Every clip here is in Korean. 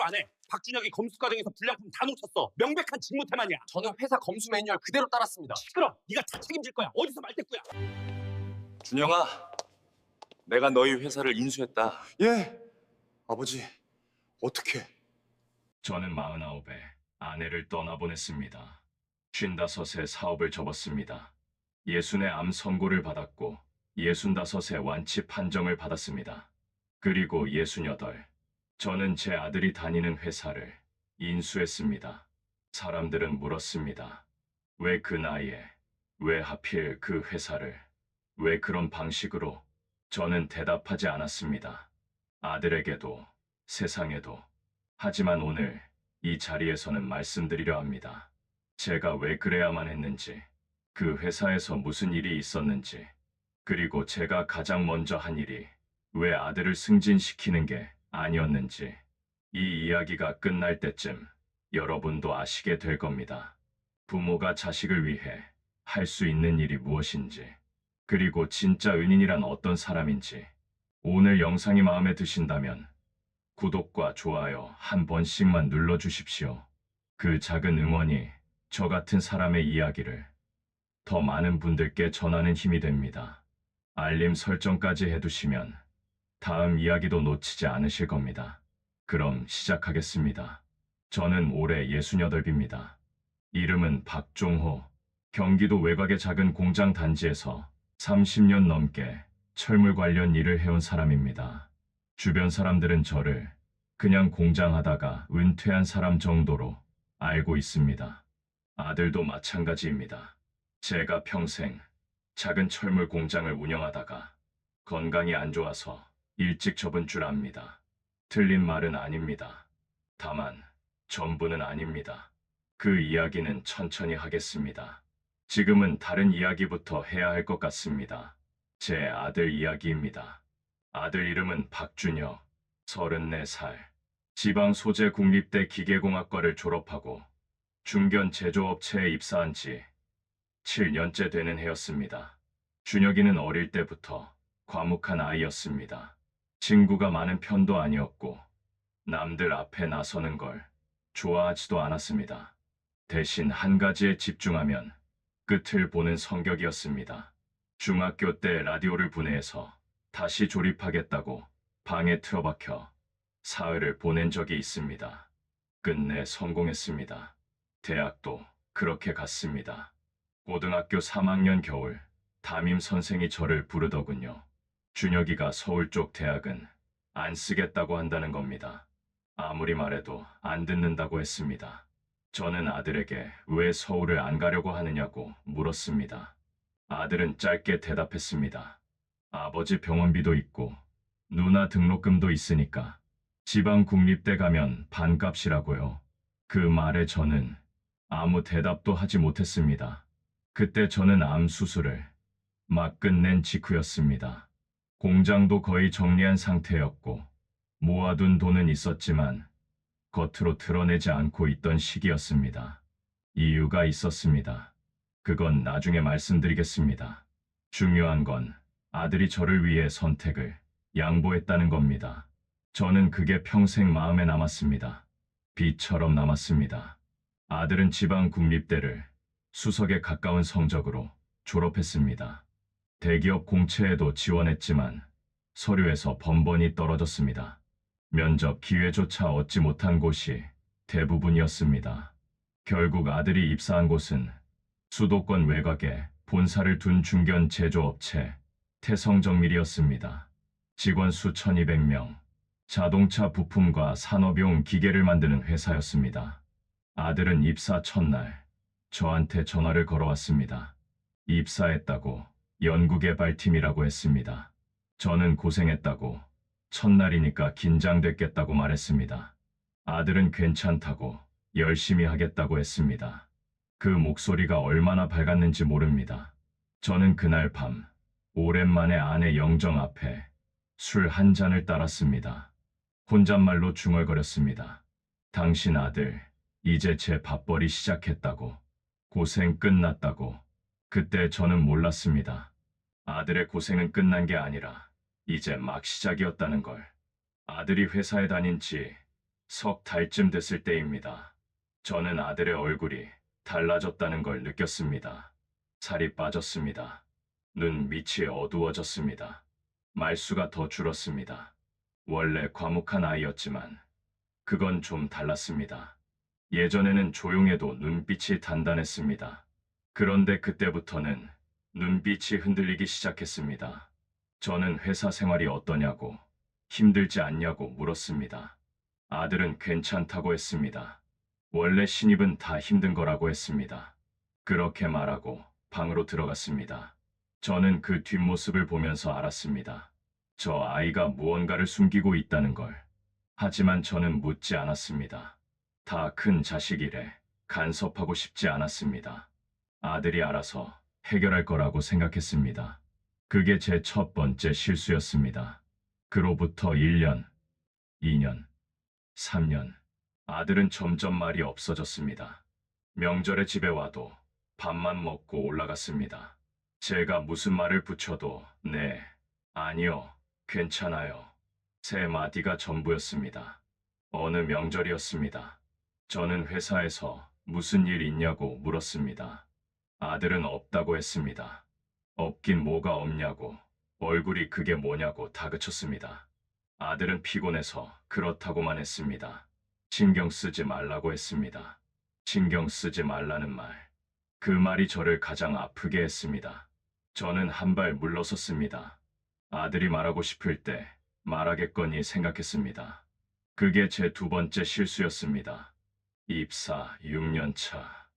안 해. 박준혁이 검수 과정에서 불량품 다 놓쳤어. 명백한 직무태만이야. 저는 회사 검수 매뉴얼 그대로 따랐습니다. 시끄러. 네가 다 책임질 거야. 어디서 말대꾸야. 준영아, 내가 너희 회사를 인수했다. 예, 아버지, 어떻게? 저는 49에 아내를 떠나보냈습니다. 55에 사업을 접었습니다. 60에 암 선고를 받았고 65에 완치 판정을 받았습니다. 그리고 68, 저는 제 아들이 다니는 회사를 인수했습니다. 사람들은 물었습니다. 왜 그 나이에, 왜 하필 그 회사를, 왜 그런 방식으로? 저는 대답하지 않았습니다. 아들에게도, 세상에도. 하지만 오늘 이 자리에서는 말씀드리려 합니다. 제가 왜 그래야만 했는지, 그 회사에서 무슨 일이 있었는지, 그리고 제가 가장 먼저 한 일이 왜 아들을 승진시키는 게 아니었는지, 이 이야기가 끝날 때쯤 여러분도 아시게 될 겁니다. 부모가 자식을 위해 할 수 있는 일이 무엇인지, 그리고 진짜 은인이란 어떤 사람인지. 오늘 영상이 마음에 드신다면 구독과 좋아요 한 번씩만 눌러주십시오. 그 작은 응원이 저 같은 사람의 이야기를 더 많은 분들께 전하는 힘이 됩니다. 알림 설정까지 해두시면 다음 이야기도 놓치지 않으실 겁니다. 그럼 시작하겠습니다. 저는 올해 68입니다. 이름은 박종호. 경기도 외곽의 작은 공장 단지에서 30년 넘게 철물 관련 일을 해온 사람입니다. 주변 사람들은 저를 그냥 공장하다가 은퇴한 사람 정도로 알고 있습니다. 아들도 마찬가지입니다. 제가 평생 작은 철물 공장을 운영하다가 건강이 안 좋아서 일찍 접은 줄 압니다. 틀린 말은 아닙니다. 다만 전부는 아닙니다. 그 이야기는 천천히 하겠습니다. 지금은 다른 이야기부터 해야 할 것 같습니다. 제 아들 이야기입니다. 아들 이름은 박준혁, 34살. 지방 소재 국립대 기계공학과를 졸업하고 중견 제조업체에 입사한 지 7년째 되는 해였습니다. 준혁이는 어릴 때부터 과묵한 아이였습니다. 친구가 많은 편도 아니었고 남들 앞에 나서는 걸 좋아하지도 않았습니다. 대신 한 가지에 집중하면 끝을 보는 성격이었습니다. 중학교 때 라디오를 분해해서 다시 조립하겠다고 방에 틀어박혀 사흘을 보낸 적이 있습니다. 끝내 성공했습니다. 대학도 그렇게 갔습니다. 고등학교 3학년 겨울 담임 선생이 저를 부르더군요. 준혁이가 서울 쪽 대학은 안 쓰겠다고 한다는 겁니다. 아무리 말해도 안 듣는다고 했습니다. 저는 아들에게 왜 서울을 안 가려고 하느냐고 물었습니다. 아들은 짧게 대답했습니다. 아버지 병원비도 있고 누나 등록금도 있으니까 지방 국립대 가면 반값이라고요. 그 말에 저는 아무 대답도 하지 못했습니다. 그때 저는 암 수술을 막 끝낸 직후였습니다. 공장도 거의 정리한 상태였고 모아둔 돈은 있었지만 겉으로 드러내지 않고 있던 시기였습니다. 이유가 있었습니다. 그건 나중에 말씀드리겠습니다. 중요한 건 아들이 저를 위해 선택을 양보했다는 겁니다. 저는 그게 평생 마음에 남았습니다. 빛처럼 남았습니다. 아들은 지방 국립대를 수석에 가까운 성적으로 졸업했습니다. 대기업 공채에도 지원했지만 서류에서 번번이 떨어졌습니다. 면접 기회조차 얻지 못한 곳이 대부분이었습니다. 결국 아들이 입사한 곳은 수도권 외곽에 본사를 둔 중견 제조업체 태성정밀이었습니다. 직원 수 1200명, 자동차 부품과 산업용 기계를 만드는 회사였습니다. 아들은 입사 첫날 저한테 전화를 걸어왔습니다. 입사했다고 연구개발팀이라고 했습니다. 저는 고생했다고 첫날이니까 긴장됐겠다고 말했습니다. 아들은 괜찮다고 열심히 하겠다고 했습니다. 그 목소리가 얼마나 밝았는지 모릅니다. 저는 그날 밤 오랜만에 아내 영정 앞에 술 한 잔을 따랐습니다. 혼잣말로 중얼거렸습니다. 당신 아들 이제 제 밥벌이 시작했다고, 고생 끝났다고. 그때 저는 몰랐습니다. 아들의 고생은 끝난 게 아니라 이제 막 시작이었다는 걸. 아들이 회사에 다닌 지 석 달쯤 됐을 때입니다. 저는 아들의 얼굴이 달라졌다는 걸 느꼈습니다. 살이 빠졌습니다. 눈 밑이 어두워졌습니다. 말수가 더 줄었습니다. 원래 과묵한 아이였지만 그건 좀 달랐습니다. 예전에는 조용해도 눈빛이 단단했습니다. 그런데 그때부터는 눈빛이 흔들리기 시작했습니다. 저는 회사 생활이 어떠냐고, 힘들지 않냐고 물었습니다. 아들은 괜찮다고 했습니다. 원래 신입은 다 힘든 거라고 했습니다. 그렇게 말하고 방으로 들어갔습니다. 저는 그 뒷모습을 보면서 알았습니다. 저 아이가 무언가를 숨기고 있다는 걸. 하지만 저는 묻지 않았습니다. 다 큰 자식이래 간섭하고 싶지 않았습니다. 아들이 알아서 해결할 거라고 생각했습니다. 그게 제 첫 번째 실수였습니다. 그로부터 1년, 2년, 3년. 아들은 점점 말이 없어졌습니다. 명절에 집에 와도 밥만 먹고 올라갔습니다. 제가 무슨 말을 붙여도 네, 아니요, 괜찮아요. 세 마디가 전부였습니다. 어느 명절이었습니다. 저는 회사에서 무슨 일 있냐고 물었습니다. 아들은 없다고 했습니다. 없긴 뭐가 없냐고, 얼굴이 그게 뭐냐고 다그쳤습니다. 아들은 피곤해서 그렇다고만 했습니다. 신경 쓰지 말라고 했습니다. 신경 쓰지 말라는 말. 그 말이 저를 가장 아프게 했습니다. 저는 한 발 물러섰습니다. 아들이 말하고 싶을 때 말하겠거니 생각했습니다. 그게 제 두 번째 실수였습니다. 입사 6년 차.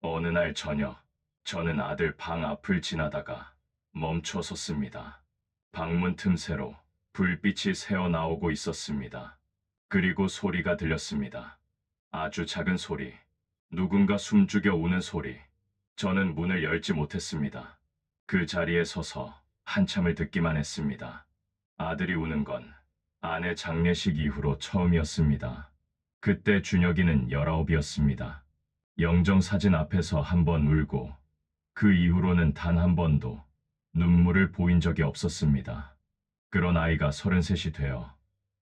어느 날 저녁, 저는 아들 방 앞을 지나다가 멈춰 섰습니다. 방문 틈새로 불빛이 새어나오고 있었습니다. 그리고 소리가 들렸습니다. 아주 작은 소리. 누군가 숨죽여 우는 소리. 저는 문을 열지 못했습니다. 그 자리에 서서 한참을 듣기만 했습니다. 아들이 우는 건 아내 장례식 이후로 처음이었습니다. 그때 준혁이는 19이었습니다. 영정사진 앞에서 한 번 울고 그 이후로는 단 한 번도 눈물을 보인 적이 없었습니다. 그런 아이가 33이 되어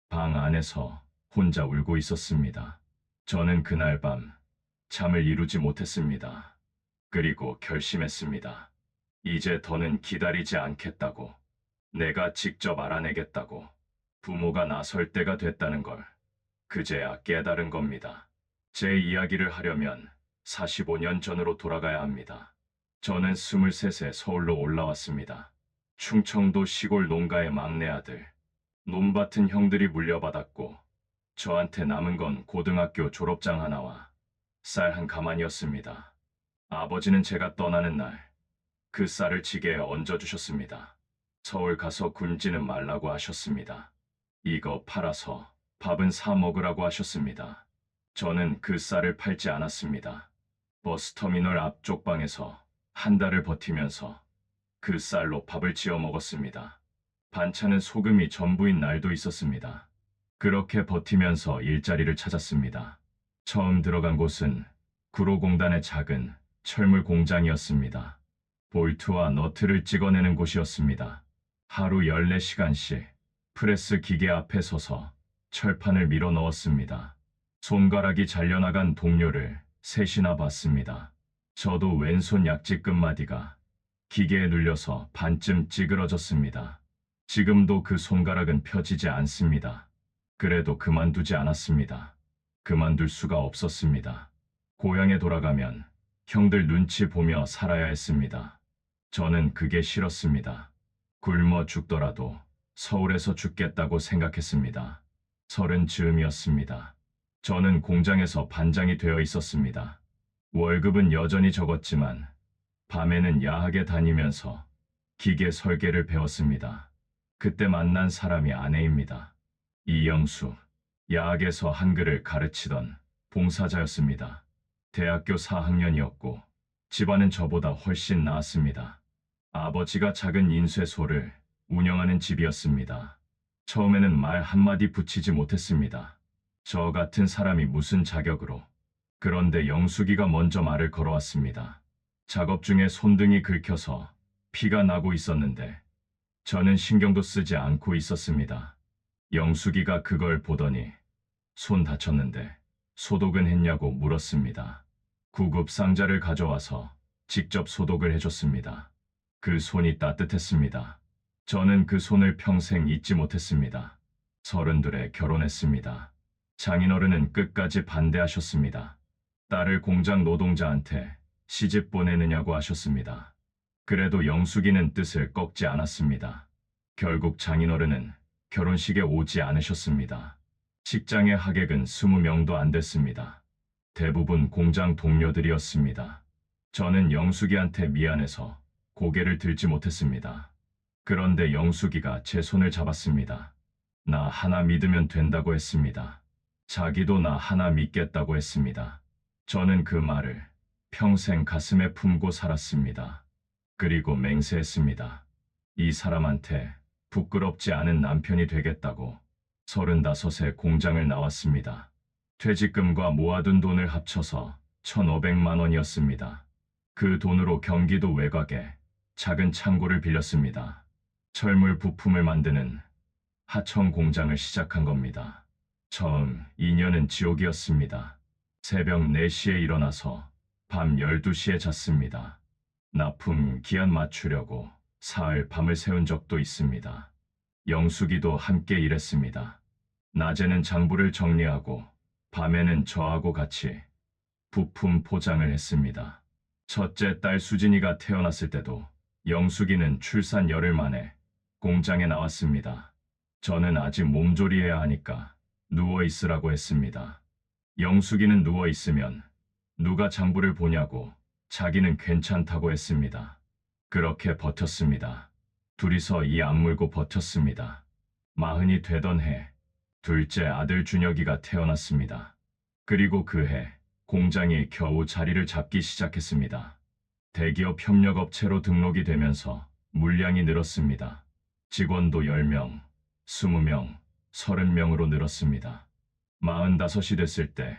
방 안에서 혼자 울고 있었습니다. 저는 그날 밤 잠을 이루지 못했습니다. 그리고 결심했습니다. 이제 더는 기다리지 않겠다고. 내가 직접 알아내겠다고. 부모가 나설 때가 됐다는 걸 그제야 깨달은 겁니다. 제 이야기를 하려면 45년 전으로 돌아가야 합니다. 저는 23세 서울로 올라왔습니다. 충청도 시골 농가의 막내 아들. 논밭은 형들이 물려받았고 저한테 남은 건 고등학교 졸업장 하나와 쌀 한 가마니였습니다. 아버지는 제가 떠나는 날 그 쌀을 지게에 얹어주셨습니다. 서울 가서 굶지는 말라고 하셨습니다. 이거 팔아서 밥은 사 먹으라고 하셨습니다. 저는 그 쌀을 팔지 않았습니다. 버스터미널 앞쪽 방에서 한 달을 버티면서 그 쌀로 밥을 지어 먹었습니다. 반찬은 소금이 전부인 날도 있었습니다. 그렇게 버티면서 일자리를 찾았습니다. 처음 들어간 곳은 구로공단의 작은 철물 공장이었습니다. 볼트와 너트를 찍어내는 곳이었습니다. 하루 14시간씩 프레스 기계 앞에 서서 철판을 밀어 넣었습니다. 손가락이 잘려나간 동료를 셋이나 봤습니다. 저도 왼손 약지 끝마디가 기계에 눌려서 반쯤 찌그러졌습니다. 지금도 그 손가락은 펴지지 않습니다. 그래도 그만두지 않았습니다. 그만둘 수가 없었습니다. 고향에 돌아가면 형들 눈치 보며 살아야 했습니다. 저는 그게 싫었습니다. 굶어 죽더라도 서울에서 죽겠다고 생각했습니다. 30즈음이었습니다. 저는 공장에서 반장이 되어 있었습니다. 월급은 여전히 적었지만 밤에는 야하게 다니면서 기계 설계를 배웠습니다. 그때 만난 사람이 아내입니다. 이영수, 야학에서 한글을 가르치던 봉사자였습니다. 대학교 4학년이었고 집안은 저보다 훨씬 나았습니다. 아버지가 작은 인쇄소를 운영하는 집이었습니다. 처음에는 말 한마디 붙이지 못했습니다. 저 같은 사람이 무슨 자격으로. 그런데 영숙이가 먼저 말을 걸어왔습니다. 작업 중에 손등이 긁혀서 피가 나고 있었는데 저는 신경도 쓰지 않고 있었습니다. 영숙이가 그걸 보더니 손 다쳤는데 소독은 했냐고 물었습니다. 구급 상자를 가져와서 직접 소독을 해줬습니다. 그 손이 따뜻했습니다. 저는 그 손을 평생 잊지 못했습니다. 32에 결혼했습니다. 장인어른은 끝까지 반대하셨습니다. 딸을 공장 노동자한테 시집 보내느냐고 하셨습니다. 그래도 영숙이는 뜻을 꺾지 않았습니다. 결국 장인어른은 결혼식에 오지 않으셨습니다. 식장의 하객은 20명도 안 됐습니다. 대부분 공장 동료들이었습니다. 저는 영숙이한테 미안해서 고개를 들지 못했습니다. 그런데 영숙이가 제 손을 잡았습니다. 나 하나 믿으면 된다고 했습니다. 자기도 나 하나 믿겠다고 했습니다. 저는 그 말을 평생 가슴에 품고 살았습니다. 그리고 맹세했습니다. 이 사람한테 부끄럽지 않은 남편이 되겠다고 35에 공장을 나왔습니다. 퇴직금과 모아둔 돈을 합쳐서 1,500만 원이었습니다. 그 돈으로 경기도 외곽에 작은 창고를 빌렸습니다. 철물 부품을 만드는 하청 공장을 시작한 겁니다. 처음 2년은 지옥이었습니다. 새벽 4시에 일어나서 밤 12시에 잤습니다. 납품 기한 맞추려고 사흘 밤을 새운 적도 있습니다. 영숙이도 함께 일했습니다. 낮에는 장부를 정리하고 밤에는 저하고 같이 부품 포장을 했습니다. 첫째 딸 수진이가 태어났을 때도 영숙이는 출산 열흘 만에 공장에 나왔습니다. 저는 아직 몸조리해야 하니까 누워 있으라고 했습니다. 영숙이는 누워 있으면 누가 장부를 보냐고 자기는 괜찮다고 했습니다. 그렇게 버텼습니다. 둘이서 이 악물고 버텼습니다. 40이 되던 해 둘째 아들 준혁이가 태어났습니다. 그리고 그 해 공장이 겨우 자리를 잡기 시작했습니다. 대기업 협력업체로 등록이 되면서 물량이 늘었습니다. 직원도 10명, 20명, 30명으로 늘었습니다. 45이 됐을 때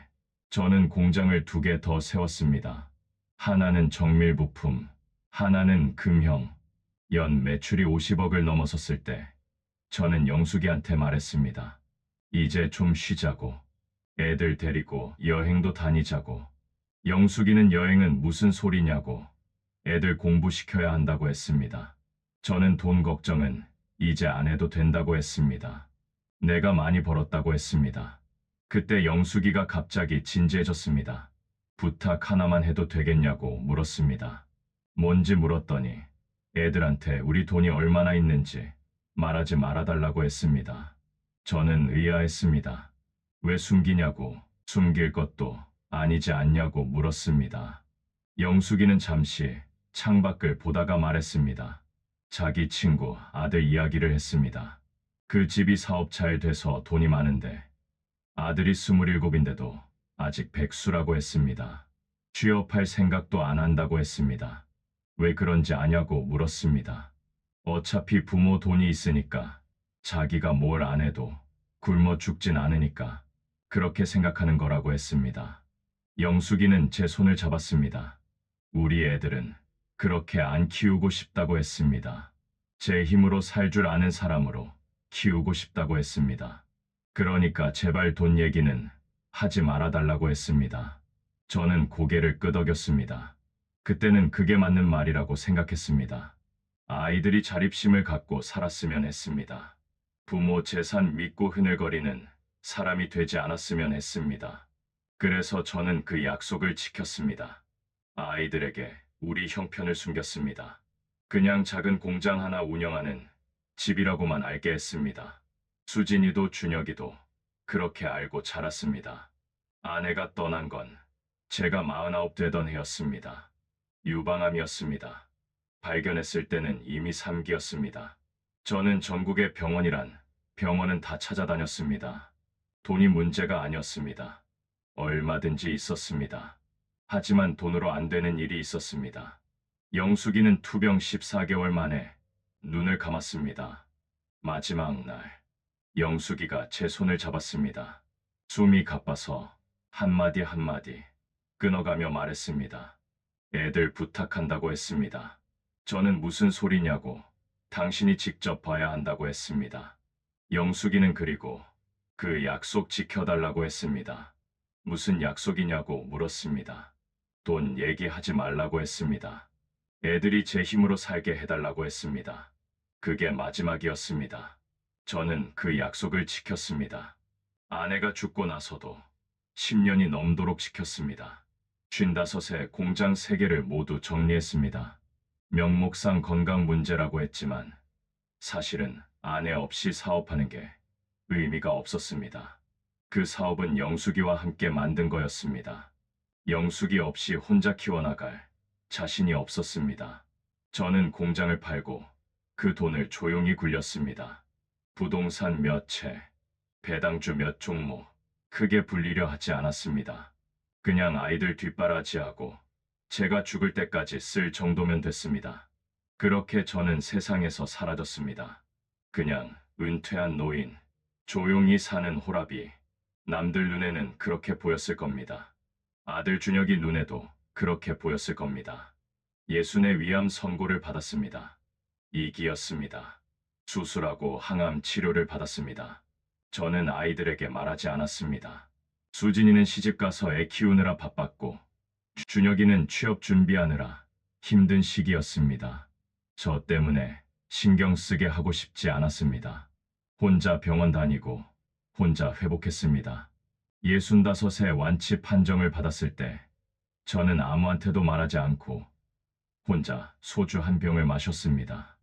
저는 공장을 2개 더 세웠습니다. 하나는 정밀부품, 하나는 금형. 연 매출이 50억을 넘어섰을 때 저는 영숙이한테 말했습니다. 이제 좀 쉬자고. 애들 데리고 여행도 다니자고. 영숙이는 여행은 무슨 소리냐고. 애들 공부시켜야 한다고 했습니다. 저는 돈 걱정은 이제 안 해도 된다고 했습니다. 내가 많이 벌었다고 했습니다. 그때 영숙이가 갑자기 진지해졌습니다. 부탁 하나만 해도 되겠냐고 물었습니다. 뭔지 물었더니 애들한테 우리 돈이 얼마나 있는지 말하지 말아달라고 했습니다. 저는 의아했습니다. 왜 숨기냐고, 숨길 것도 아니지 않냐고 물었습니다. 영숙이는 잠시 창밖을 보다가 말했습니다. 자기 친구 아들 이야기를 했습니다. 그 집이 사업 잘 돼서 돈이 많은데 아들이 27인데도 아직 백수라고 했습니다. 취업할 생각도 안 한다고 했습니다. 왜 그런지 아냐고 물었습니다. 어차피 부모 돈이 있으니까 자기가 뭘 안 해도 굶어 죽진 않으니까 그렇게 생각하는 거라고 했습니다. 영숙이는 제 손을 잡았습니다. 우리 애들은 그렇게 안 키우고 싶다고 했습니다. 제 힘으로 살 줄 아는 사람으로 키우고 싶다고 했습니다. 그러니까 제발 돈 얘기는 하지 말아달라고 했습니다. 저는 고개를 끄덕였습니다. 그때는 그게 맞는 말이라고 생각했습니다. 아이들이 자립심을 갖고 살았으면 했습니다. 부모 재산 믿고 흐늘거리는 사람이 되지 않았으면 했습니다. 그래서 저는 그 약속을 지켰습니다. 아이들에게 우리 형편을 숨겼습니다. 그냥 작은 공장 하나 운영하는 집이라고만 알게 했습니다. 수진이도 준혁이도 그렇게 알고 자랐습니다. 아내가 떠난 건 제가 49 되던 해였습니다. 유방암이었습니다. 발견했을 때는 이미 3기였습니다. 저는 전국의 병원은 다 찾아다녔습니다. 돈이 문제가 아니었습니다. 얼마든지 있었습니다. 하지만 돈으로 안 되는 일이 있었습니다. 영숙이는 투병 14개월 만에 눈을 감았습니다. 마지막 날 영숙이가 제 손을 잡았습니다. 숨이 가빠서 한마디 한마디 끊어가며 말했습니다. 애들 부탁한다고 했습니다. 저는 무슨 소리냐고 당신이 직접 봐야 한다고 했습니다. 영숙이는 그리고 그 약속 지켜달라고 했습니다. 무슨 약속이냐고 물었습니다. 돈 얘기하지 말라고 했습니다. 애들이 제 힘으로 살게 해달라고 했습니다. 그게 마지막이었습니다. 저는 그 약속을 지켰습니다. 아내가 죽고 나서도 10년이 넘도록 지켰습니다. 55에 공장 3개를 모두 정리했습니다. 명목상 건강 문제라고 했지만 사실은 아내 없이 사업하는 게 의미가 없었습니다. 그 사업은 영숙이와 함께 만든 거였습니다. 영숙이 없이 혼자 키워나갈 자신이 없었습니다. 저는 공장을 팔고 그 돈을 조용히 굴렸습니다. 부동산 몇 채, 배당주 몇 종목, 크게 불리려 하지 않았습니다. 그냥 아이들 뒷바라지하고 제가 죽을 때까지 쓸 정도면 됐습니다. 그렇게 저는 세상에서 사라졌습니다. 그냥 은퇴한 노인, 조용히 사는 호랍이 남들 눈에는 그렇게 보였을 겁니다. 아들 준혁이 눈에도 그렇게 보였을 겁니다. 예순의 위암 선고를 받았습니다. 이기였습니다. 수술하고 항암 치료를 받았습니다. 저는 아이들에게 말하지 않았습니다. 수진이는 시집가서 애 키우느라 바빴고 준혁이는 취업 준비하느라 힘든 시기였습니다. 저 때문에 신경 쓰게 하고 싶지 않았습니다. 혼자 병원 다니고 혼자 회복했습니다. 65세 완치 판정을 받았을 때 저는 아무한테도 말하지 않고 혼자 소주 한 병을 마셨습니다.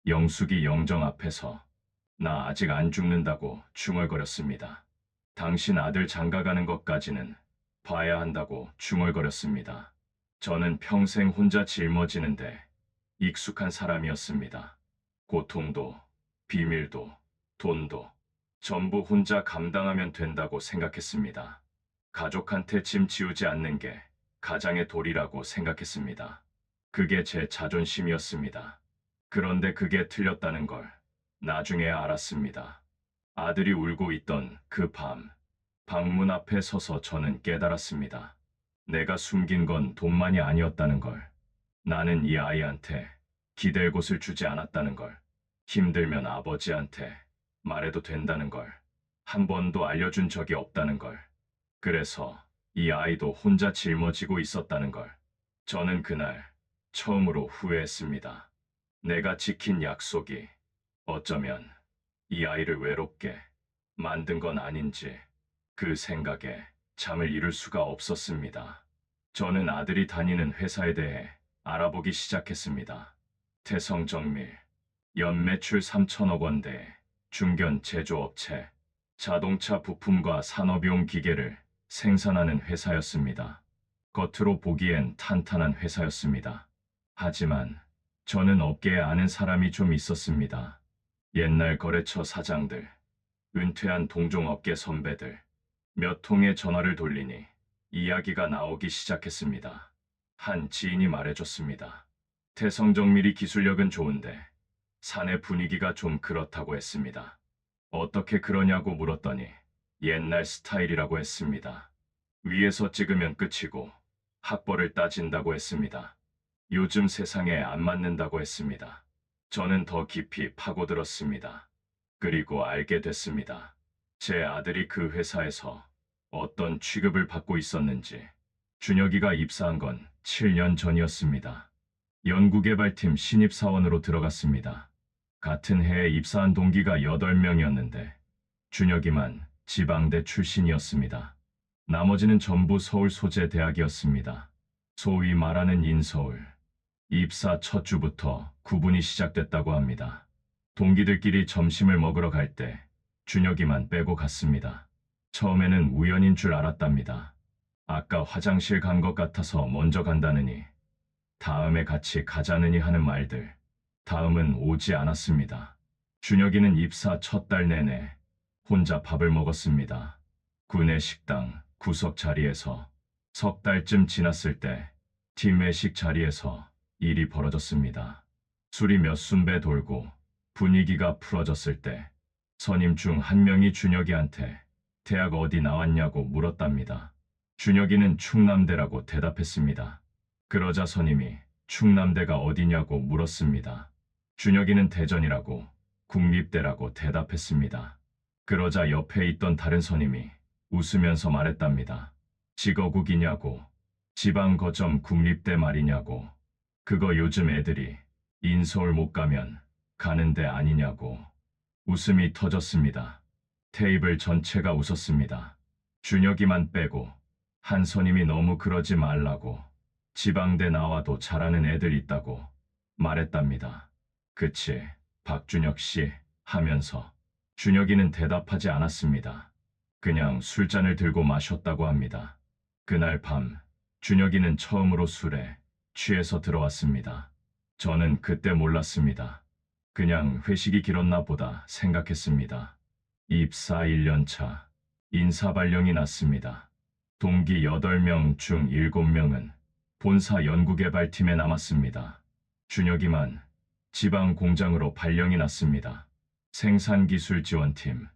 영숙이 영정 앞에서 나 아직 안 죽는다고 중얼거렸습니다. 당신 아들 장가가는 것까지는 봐야 한다고 중얼거렸습니다. 저는 평생 혼자 짊어지는데 익숙한 사람이었습니다. 고통도, 비밀도, 돈도 전부 혼자 감당하면 된다고 생각했습니다. 가족한테 짐 지우지 않는 게 가장의 도리라고 생각했습니다. 그게 제 자존심이었습니다. 그런데 그게 틀렸다는 걸 나중에 알았습니다. 아들이 울고 있던 그 밤, 방문 앞에 서서 저는 깨달았습니다. 내가 숨긴 건 돈만이 아니었다는 걸. 나는 이 아이한테 기댈 곳을 주지 않았다는 걸. 힘들면 아버지한테 말해도 된다는 걸. 한 번도 알려준 적이 없다는 걸. 그래서 이 아이도 혼자 짊어지고 있었다는 걸. 저는 그날 처음으로 후회했습니다. 내가 지킨 약속이 어쩌면 이 아이를 외롭게 만든 건 아닌지 그 생각에 잠을 이룰 수가 없었습니다. 저는 아들이 다니는 회사에 대해 알아보기 시작했습니다. 태성정밀, 연매출 3천억 원대 중견 제조업체, 자동차 부품과 산업용 기계를 생산하는 회사였습니다. 겉으로 보기엔 탄탄한 회사였습니다. 하지만 저는 업계에 아는 사람이 좀 있었습니다. 옛날 거래처 사장들, 은퇴한 동종업계 선배들, 몇 통의 전화를 돌리니 이야기가 나오기 시작했습니다. 한 지인이 말해줬습니다. 태성정밀이 기술력은 좋은데 사내 분위기가 좀 그렇다고 했습니다. 어떻게 그러냐고 물었더니 옛날 스타일이라고 했습니다. 위에서 찍으면 끝이고 학벌을 따진다고 했습니다. 요즘 세상에 안 맞는다고 했습니다. 저는 더 깊이 파고들었습니다. 그리고 알게 됐습니다. 제 아들이 그 회사에서 어떤 취급을 받고 있었는지. 준혁이가 입사한 건 7년 전이었습니다. 연구개발팀 신입사원으로 들어갔습니다. 같은 해에 입사한 동기가 8명이었는데 준혁이만 지방대 출신이었습니다. 나머지는 전부 서울 소재 대학이었습니다. 소위 말하는 인서울. 입사 첫 주부터 구분이 시작됐다고 합니다. 동기들끼리 점심을 먹으러 갈 때 준혁이만 빼고 갔습니다. 처음에는 우연인 줄 알았답니다. 아까 화장실 간 것 같아서 먼저 간다느니, 다음에 같이 가자느니 하는 말들. 다음은 오지 않았습니다. 준혁이는 입사 첫 달 내내 혼자 밥을 먹었습니다. 구내 식당 구석 자리에서. 석 달쯤 지났을 때 팀 외식 자리에서 일이 벌어졌습니다. 술이 몇 순배 돌고 분위기가 풀어졌을 때 선임 중 한 명이 준혁이한테 대학 어디 나왔냐고 물었답니다. 준혁이는 충남대라고 대답했습니다. 그러자 선임이 충남대가 어디냐고 물었습니다. 준혁이는 대전이라고, 국립대라고 대답했습니다. 그러자 옆에 있던 다른 선임이 웃으면서 말했답니다. 직어국이냐고, 지방거점 국립대 말이냐고, 그거 요즘 애들이 인서울 못 가면 가는 데 아니냐고. 웃음이 터졌습니다. 테이블 전체가 웃었습니다. 준혁이만 빼고 한 선임이 너무 그러지 말라고, 지방대 나와도 잘하는 애들 있다고 말했답니다. 그치, 박준혁 씨 하면서 준혁이는 대답하지 않았습니다. 그냥 술잔을 들고 마셨다고 합니다. 그날 밤 준혁이는 처음으로 술에 취해서 들어왔습니다. 저는 그때 몰랐습니다. 그냥 회식이 길었나 보다 생각했습니다. 입사 1년 차 인사 발령이 났습니다. 동기 8명 중 7명은 본사 연구개발팀에 남았습니다. 준혁이만 지방 공장으로 발령이 났습니다. 생산기술지원팀,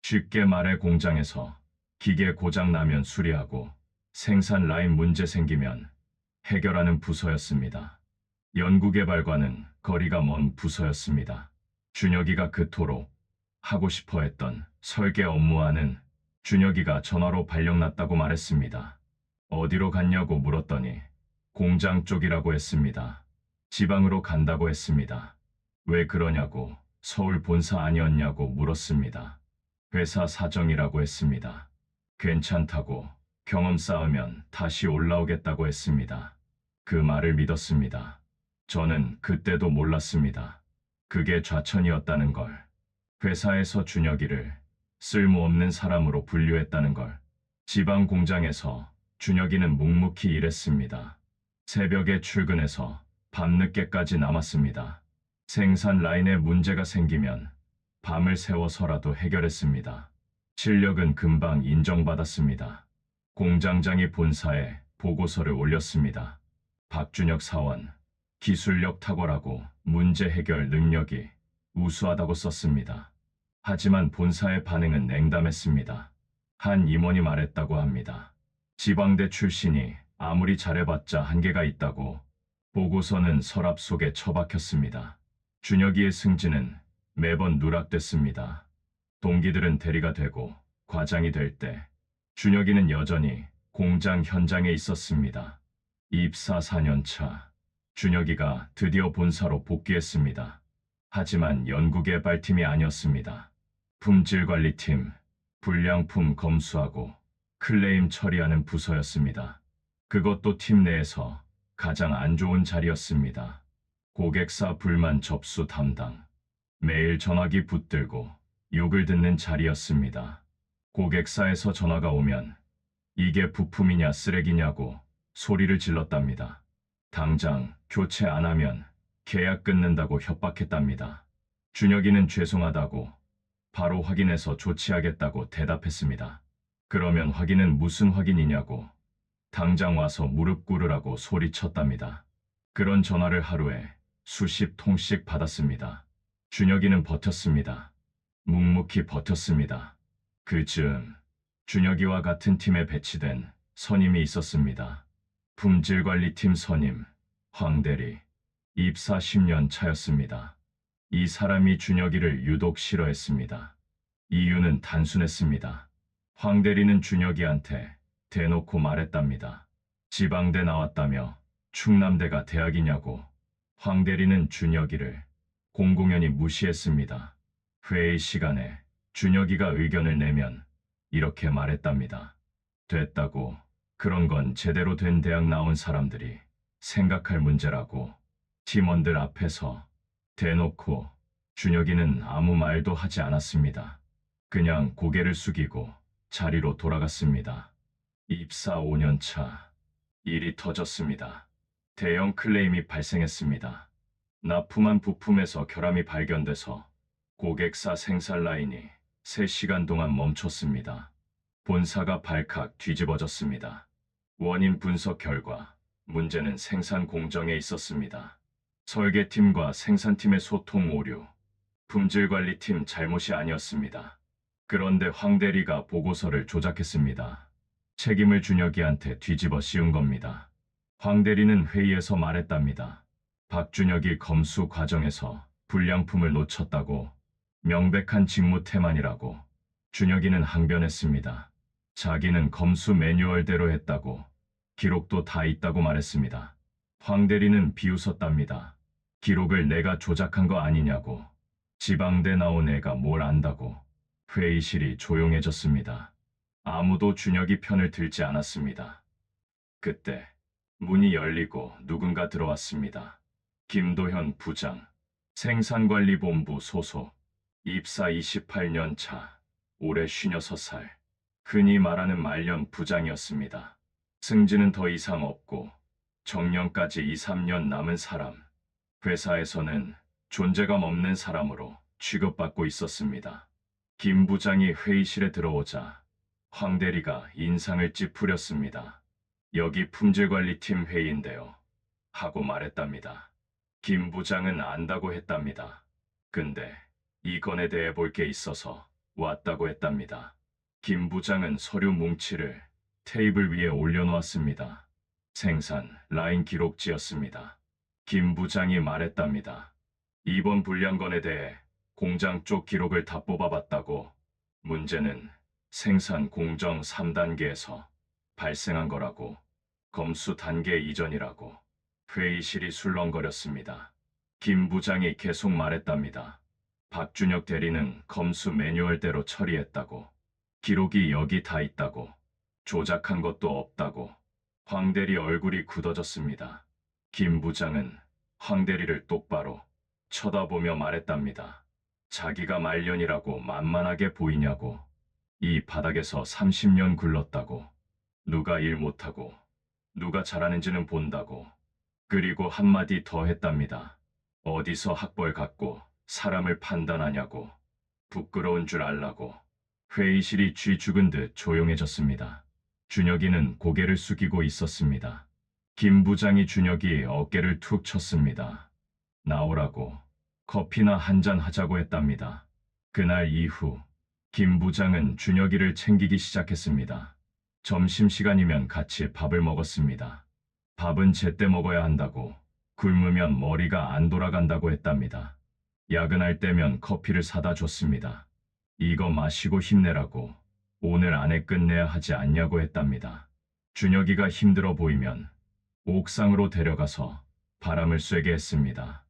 쉽게 말해 공장에서 기계 고장 나면 수리하고 생산 라인 문제 생기면 해결하는 부서였습니다. 연구개발과는 거리가 먼 부서였습니다. 준혁이가 그토록 하고 싶어 했던 설계 업무와는 준혁이가 전화로 발령났다고 말했습니다. 어디로 갔냐고 물었더니 공장 쪽이라고 했습니다. 지방으로 간다고 했습니다. 왜 그러냐고 서울 본사 아니었냐고 물었습니다. 회사 사정이라고 했습니다. 괜찮다고 경험 쌓으면 다시 올라오겠다고 했습니다. 그 말을 믿었습니다. 저는 그때도 몰랐습니다. 그게 좌천이었다는 걸. 회사에서 준혁이를 쓸모없는 사람으로 분류했다는 걸. 지방 공장에서 준혁이는 묵묵히 일했습니다. 새벽에 출근해서 밤늦게까지 남았습니다. 생산 라인에 문제가 생기면 밤을 새워서라도 해결했습니다. 실력은 금방 인정받았습니다. 공장장이 본사에 보고서를 올렸습니다. 박준혁 사원, 기술력 탁월하고 문제 해결 능력이 우수하다고 썼습니다. 하지만 본사의 반응은 냉담했습니다. 한 임원이 말했다고 합니다. 지방대 출신이 아무리 잘해봤자 한계가 있다고. 보고서는 서랍 속에 처박혔습니다. 준혁이의 승진은 매번 누락됐습니다. 동기들은 대리가 되고 과장이 될 때 준혁이는 여전히 공장 현장에 있었습니다. 입사 4년 차 준혁이가 드디어 본사로 복귀했습니다. 하지만 연구개발팀이 아니었습니다. 품질관리팀, 불량품 검수하고 클레임 처리하는 부서였습니다. 그것도 팀 내에서 가장 안 좋은 자리였습니다. 고객사 불만 접수 담당, 매일 전화기 붙들고 욕을 듣는 자리였습니다. 고객사에서 전화가 오면 이게 부품이냐 쓰레기냐고 소리를 질렀답니다. 당장 교체 안 하면 계약 끊는다고 협박했답니다. 준혁이는 죄송하다고 바로 확인해서 조치하겠다고 대답했습니다. 그러면 확인은 무슨 확인이냐고 당장 와서 무릎 꿇으라고 소리쳤답니다. 그런 전화를 하루에 수십 통씩 받았습니다. 준혁이는 버텼습니다. 묵묵히 버텼습니다. 그 즈음 준혁이와 같은 팀에 배치된 선임이 있었습니다. 품질관리팀 선임 황대리, 입사 10년 차였습니다. 이 사람이 준혁이를 유독 싫어했습니다. 이유는 단순했습니다. 황대리는 준혁이한테 대놓고 말했답니다. 지방대 나왔다며 충남대가 대학이냐고. 황대리는 준혁이를 공공연히 무시했습니다. 회의 시간에 준혁이가 의견을 내면 이렇게 말했답니다. 됐다고. 그런 건 제대로 된 대학 나온 사람들이 생각할 문제라고. 팀원들 앞에서 대놓고. 준혁이는 아무 말도 하지 않았습니다. 그냥 고개를 숙이고 자리로 돌아갔습니다. 입사 5년 차 일이 터졌습니다. 대형 클레임이 발생했습니다. 납품한 부품에서 결함이 발견돼서 고객사 생산 라인이 3시간 동안 멈췄습니다. 본사가 발칵 뒤집어졌습니다. 원인 분석 결과 문제는 생산 공정에 있었습니다. 설계팀과 생산팀의 소통 오류, 품질관리팀 잘못이 아니었습니다. 그런데 황 대리가 보고서를 조작했습니다. 책임을 준혁이한테 뒤집어 씌운 겁니다. 황 대리는 회의에서 말했답니다. 박준혁이 검수 과정에서 불량품을 놓쳤다고. 명백한 직무 태만이라고. 준혁이는 항변했습니다. 자기는 검수 매뉴얼대로 했다고, 기록도 다 있다고 말했습니다. 황 대리는 비웃었답니다. 기록을 내가 조작한 거 아니냐고. 지방대 나온 애가 뭘 안다고. 회의실이 조용해졌습니다. 아무도 준혁이 편을 들지 않았습니다. 그때 문이 열리고 누군가 들어왔습니다. 김도현 부장, 생산관리본부 소속, 입사 28년 차, 올해 56살, 흔히 말하는 말년 부장이었습니다. 승진은 더 이상 없고 정년까지 2, 3년 남은 사람, 회사에서는 존재감 없는 사람으로 취급받고 있었습니다. 김 부장이 회의실에 들어오자 황 대리가 인상을 찌푸렸습니다. 여기 품질관리팀 회의인데요. 하고 말했답니다. 김 부장은 안다고 했답니다. 근데 이 건에 대해 볼 게 있어서 왔다고 했답니다. 김 부장은 서류 뭉치를 테이블 위에 올려놓았습니다. 생산 라인 기록지였습니다. 김 부장이 말했답니다. 이번 불량건에 대해 공장 쪽 기록을 다 뽑아봤다고. 문제는 생산 공정 3단계에서 발생한 거라고. 검수 단계 이전이라고. 회의실이 술렁거렸습니다. 김 부장이 계속 말했답니다. 박준혁 대리는 검수 매뉴얼대로 처리했다고. 기록이 여기 다 있다고. 조작한 것도 없다고. 황 대리 얼굴이 굳어졌습니다. 김 부장은 황 대리를 똑바로 쳐다보며 말했답니다. 자기가 말년이라고 만만하게 보이냐고. 이 바닥에서 30년 굴렀다고. 누가 일 못하고 누가 잘하는지는 본다고. 그리고 한마디 더 했답니다. 어디서 학벌 갖고 사람을 판단하냐고. 부끄러운 줄 알라고. 회의실이 쥐 죽은 듯 조용해졌습니다. 준혁이는 고개를 숙이고 있었습니다. 김 부장이 준혁이 어깨를 툭 쳤습니다. 나오라고. 커피나 한잔 하자고 했답니다. 그날 이후 김 부장은 준혁이를 챙기기 시작했습니다. 점심시간이면 같이 밥을 먹었습니다. 밥은 제때 먹어야 한다고. 굶으면 머리가 안 돌아간다고 했답니다. 야근할 때면 커피를 사다 줬습니다. 이거 마시고 힘내라고. 오늘 안에 끝내야 하지 않냐고 했답니다. 준혁이가 힘들어 보이면 옥상으로 데려가서 바람을 쐬게 했습니다.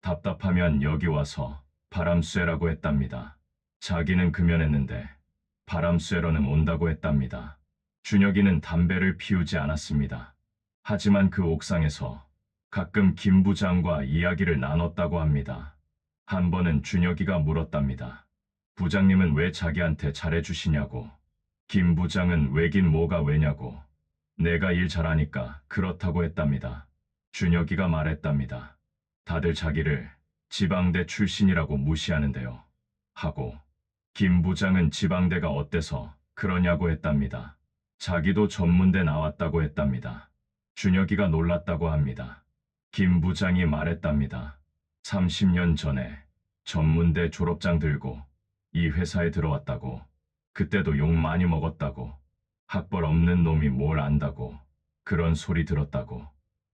답답하면 여기 와서 바람 쐬라고 했답니다. 자기는 금연했는데 바람 쐬러는 온다고 했답니다. 준혁이는 담배를 피우지 않았습니다. 하지만 그 옥상에서 가끔 김 부장과 이야기를 나눴다고 합니다. 한 번은 준혁이가 물었답니다. 부장님은 왜 자기한테 잘해주시냐고. 김 부장은 왜긴 뭐가 왜냐고. 내가 일 잘하니까 그렇다고 했답니다. 준혁이가 말했답니다. 다들 자기를 지방대 출신이라고 무시하는데요. 하고 김 부장은 지방대가 어때서 그러냐고 했답니다. 자기도 전문대 나왔다고 했답니다. 준혁이가 놀랐다고 합니다. 김 부장이 말했답니다. 30년 전에 전문대 졸업장 들고 이 회사에 들어왔다고. 그때도 욕 많이 먹었다고. 학벌 없는 놈이 뭘 안다고. 그런 소리 들었다고.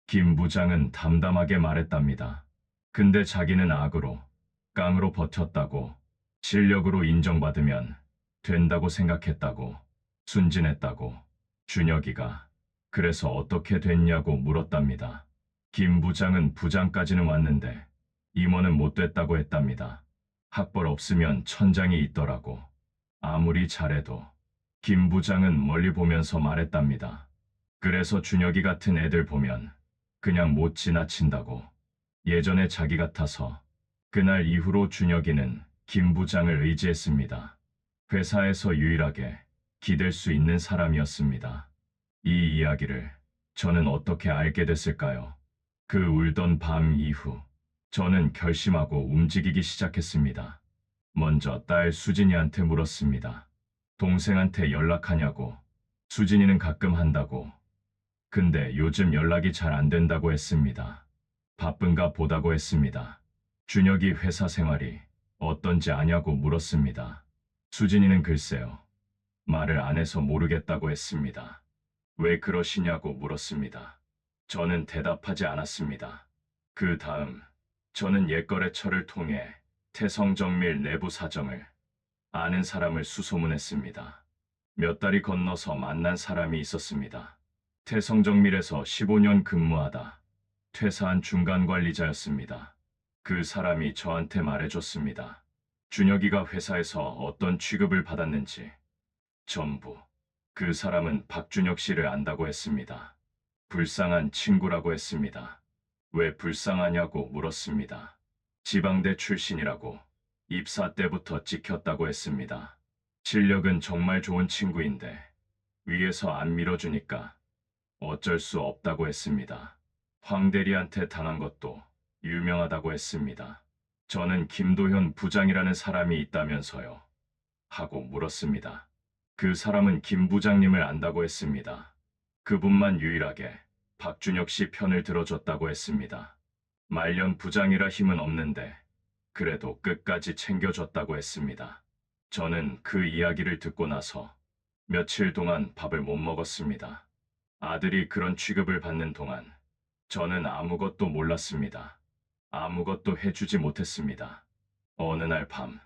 김 부장은 담담하게 말했답니다. 근데 자기는 악으로, 깡으로 버텼다고. 실력으로 인정받으면 된다고 생각했다고. 순진했다고. 준혁이가 그래서 어떻게 됐냐고 물었답니다. 김 부장은 부장까지는 왔는데 임원은 못 됐다고 했답니다. 학벌 없으면 천장이 있더라고. 아무리 잘해도. 김 부장은 멀리 보면서 말했답니다. 그래서 준혁이 같은 애들 보면 그냥 못 지나친다고. 예전에 자기 같아서. 그날 이후로 준혁이는 김 부장을 의지했습니다. 회사에서 유일하게 기댈 수 있는 사람이었습니다. 이 이야기를 저는 어떻게 알게 됐을까요? 그 울던 밤 이후 저는 결심하고 움직이기 시작했습니다. 먼저 딸 수진이한테 물었습니다. 동생한테 연락하냐고. 수진이는 가끔 한다고. 근데 요즘 연락이 잘 안 된다고 했습니다. 바쁜가 보다고 했습니다. 준혁이 회사 생활이 어떤지 아냐고 물었습니다. 수진이는 글쎄요. 말을 안 해서 모르겠다고 했습니다. 왜 그러시냐고 물었습니다. 저는 대답하지 않았습니다. 그 다음 저는 옛거래처를 통해 태성정밀 내부 사정을 아는 사람을 수소문했습니다. 몇 달이 건너서 만난 사람이 있었습니다. 태성정밀에서 15년 근무하다 퇴사한 중간관리자였습니다. 그 사람이 저한테 말해줬습니다. 준혁이가 회사에서 어떤 취급을 받았는지 전부. 그 사람은 박준혁 씨를 안다고 했습니다. 불쌍한 친구라고 했습니다. 왜 불쌍하냐고 물었습니다. 지방대 출신이라고 입사 때부터 찍혔다고 했습니다. 실력은 정말 좋은 친구인데 위에서 안 밀어주니까 어쩔 수 없다고 했습니다. 황 대리한테 당한 것도 유명하다고 했습니다. 저는 김도현 부장이라는 사람이 있다면서요? 하고 물었습니다. 그 사람은 김 부장님을 안다고 했습니다. 그분만 유일하게 박준혁 씨 편을 들어줬다고 했습니다. 말년 부장이라 힘은 없는데 그래도 끝까지 챙겨줬다고 했습니다. 저는 그 이야기를 듣고 나서 며칠 동안 밥을 못 먹었습니다. 아들이 그런 취급을 받는 동안 저는 아무것도 몰랐습니다. 아무것도 해주지 못했습니다. 어느 날 밤,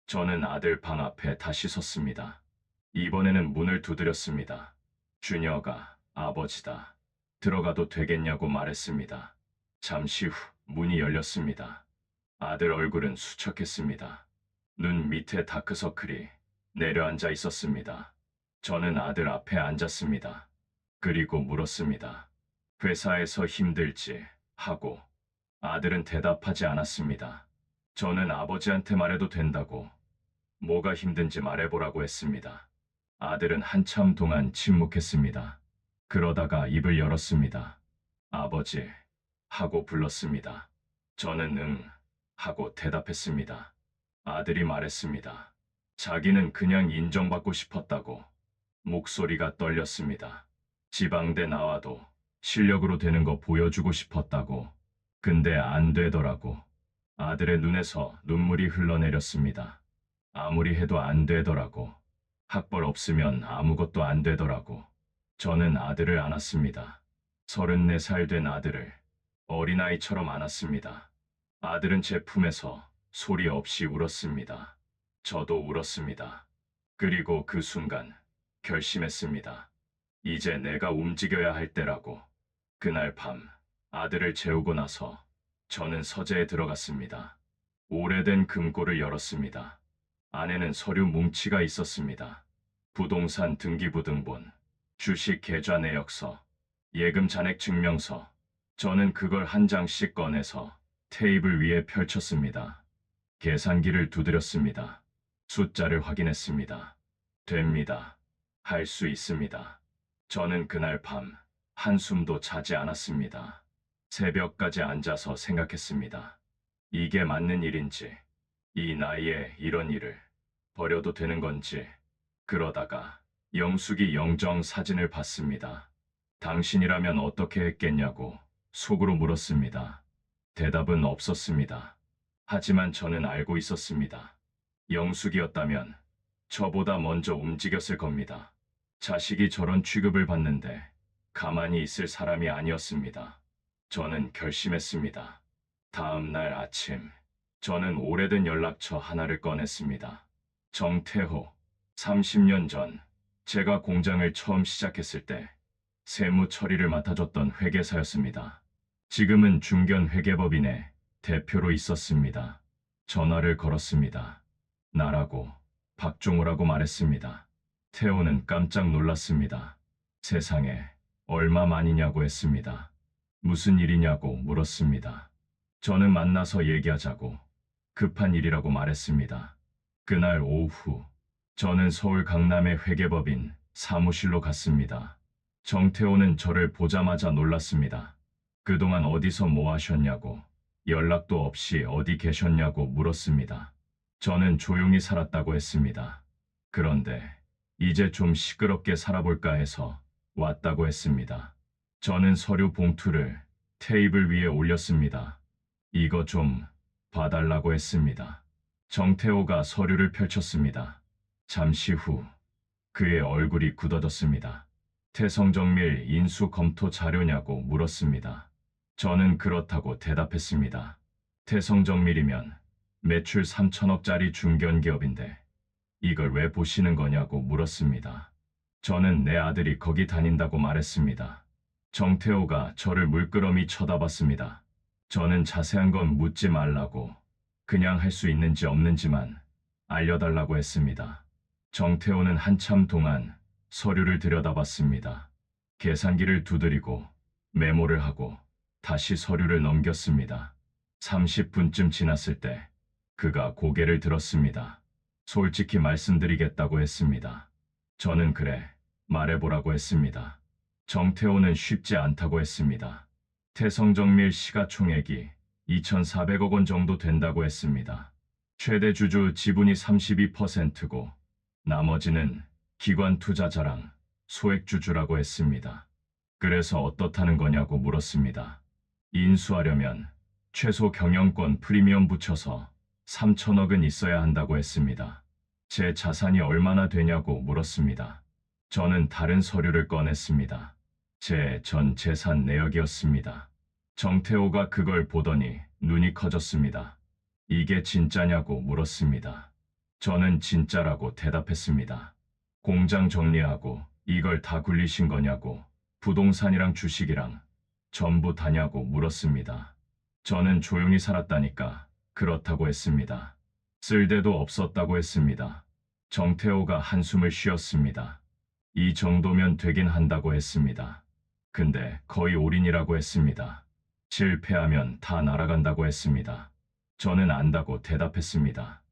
저는 아들 방 앞에 다시 섰습니다. 이번에는 문을 두드렸습니다. 준혁아, 아버지다. 들어가도 되겠냐고 말했습니다. 잠시 후 문이 열렸습니다. 아들 얼굴은 수척했습니다. 눈 밑에 다크서클이 내려앉아 있었습니다. 저는 아들 앞에 앉았습니다. 그리고 물었습니다. 회사에서 힘들지? 하고 아들은 대답하지 않았습니다. 저는 아버지한테 말해도 된다고 뭐가 힘든지 말해보라고 했습니다. 아들은 한참 동안 침묵했습니다. 그러다가 입을 열었습니다. 아버지 하고 불렀습니다. 저는 응 하고 대답했습니다. 아들이 말했습니다. 자기는 그냥 인정받고 싶었다고. 목소리가 떨렸습니다. 지방대 나와도 실력으로 되는 거 보여주고 싶었다고. 근데 안 되더라고. 아들의 눈에서 눈물이 흘러내렸습니다. 아무리 해도 안 되더라고. 학벌 없으면 아무것도 안 되더라고. 저는 아들을 안았습니다. 34살 된 아들을 어린아이처럼 안았습니다. 아들은 제 품에서 소리 없이 울었습니다. 저도 울었습니다. 그리고 그 순간 결심했습니다. 이제 내가 움직여야 할 때라고. 그날 밤 아들을 재우고 나서 저는 서재에 들어갔습니다. 오래된 금고를 열었습니다. 안에는 서류 뭉치가 있었습니다. 부동산 등기부등본, 주식 계좌 내역서, 예금 잔액 증명서. 저는 그걸 한 장씩 꺼내서 테이블 위에 펼쳤습니다. 계산기를 두드렸습니다. 숫자를 확인했습니다. 됩니다. 할 수 있습니다. 저는 그날 밤 한숨도 자지 않았습니다. 새벽까지 앉아서 생각했습니다. 이게 맞는 일인지, 이 나이에 이런 일을 버려도 되는 건지. 그러다가 영숙이 영정 사진을 봤습니다. 당신이라면 어떻게 했겠냐고 속으로 물었습니다. 대답은 없었습니다. 하지만 저는 알고 있었습니다. 영숙이었다면 저보다 먼저 움직였을 겁니다. 자식이 저런 취급을 받는데 가만히 있을 사람이 아니었습니다. 저는 결심했습니다. 다음 날 아침, 저는 오래된 연락처 하나를 꺼냈습니다. 정태호, 30년 전 제가 공장을 처음 시작했을 때 세무 처리를 맡아줬던 회계사였습니다. 지금은 중견 회계법인의 대표로 있었습니다. 전화를 걸었습니다. 나라고 박종호라고 말했습니다. 태호는 깜짝 놀랐습니다. 세상에 얼마만이냐고 했습니다. 무슨 일이냐고 물었습니다. 저는 만나서 얘기하자고 급한 일이라고 말했습니다. 그날 오후 저는 서울 강남의 회계법인 사무실로 갔습니다. 정태호는 저를 보자마자 놀랐습니다. 그동안 어디서 뭐 하셨냐고, 연락도 없이 어디 계셨냐고 물었습니다. 저는 조용히 살았다고 했습니다. 그런데 이제 좀 시끄럽게 살아볼까 해서 왔다고 했습니다. 저는 서류 봉투를 테이블 위에 올렸습니다. 이거 좀 봐달라고 했습니다. 정태호가 서류를 펼쳤습니다. 잠시 후 그의 얼굴이 굳어졌습니다. 태성정밀 인수 검토 자료냐고 물었습니다. 저는 그렇다고 대답했습니다. 태성정밀이면 매출 3천억짜리 중견기업인데 이걸 왜 보시는 거냐고 물었습니다. 저는 내 아들이 거기 다닌다고 말했습니다. 정태호가 저를 물끄러미 쳐다봤습니다. 저는 자세한 건 묻지 말라고, 그냥 할 수 있는지 없는지만 알려달라고 했습니다. 정태호는 한참 동안 서류를 들여다봤습니다. 계산기를 두드리고 메모를 하고 다시 서류를 넘겼습니다. 30분쯤 지났을 때 그가 고개를 들었습니다. 솔직히 말씀드리겠다고 했습니다. 저는 그래, 말해보라고 했습니다. 정태호는 쉽지 않다고 했습니다. 태성정밀 시가총액이 2,400억 원 정도 된다고 했습니다. 최대 주주 지분이 32%고 나머지는 기관 투자자랑 소액주주라고 했습니다. 그래서 어떻다는 거냐고 물었습니다. 인수하려면 최소 경영권 프리미엄 붙여서 3천억은 있어야 한다고 했습니다. 제 자산이 얼마나 되냐고 물었습니다. 저는 다른 서류를 꺼냈습니다. 제 전 재산 내역이었습니다. 정태호가 그걸 보더니 눈이 커졌습니다. 이게 진짜냐고 물었습니다. 저는 진짜라고 대답했습니다. 공장 정리하고 이걸 다 굴리신 거냐고, 부동산이랑 주식이랑 전부 다냐고 물었습니다. 저는 조용히 살았다니까 그렇다고 했습니다. 쓸데도 없었다고 했습니다. 정태호가 한숨을 쉬었습니다. 이 정도면 되긴 한다고 했습니다. 근데 거의 올인이라고 했습니다. 실패하면 다 날아간다고 했습니다. 저는 안다고 대답했습니다.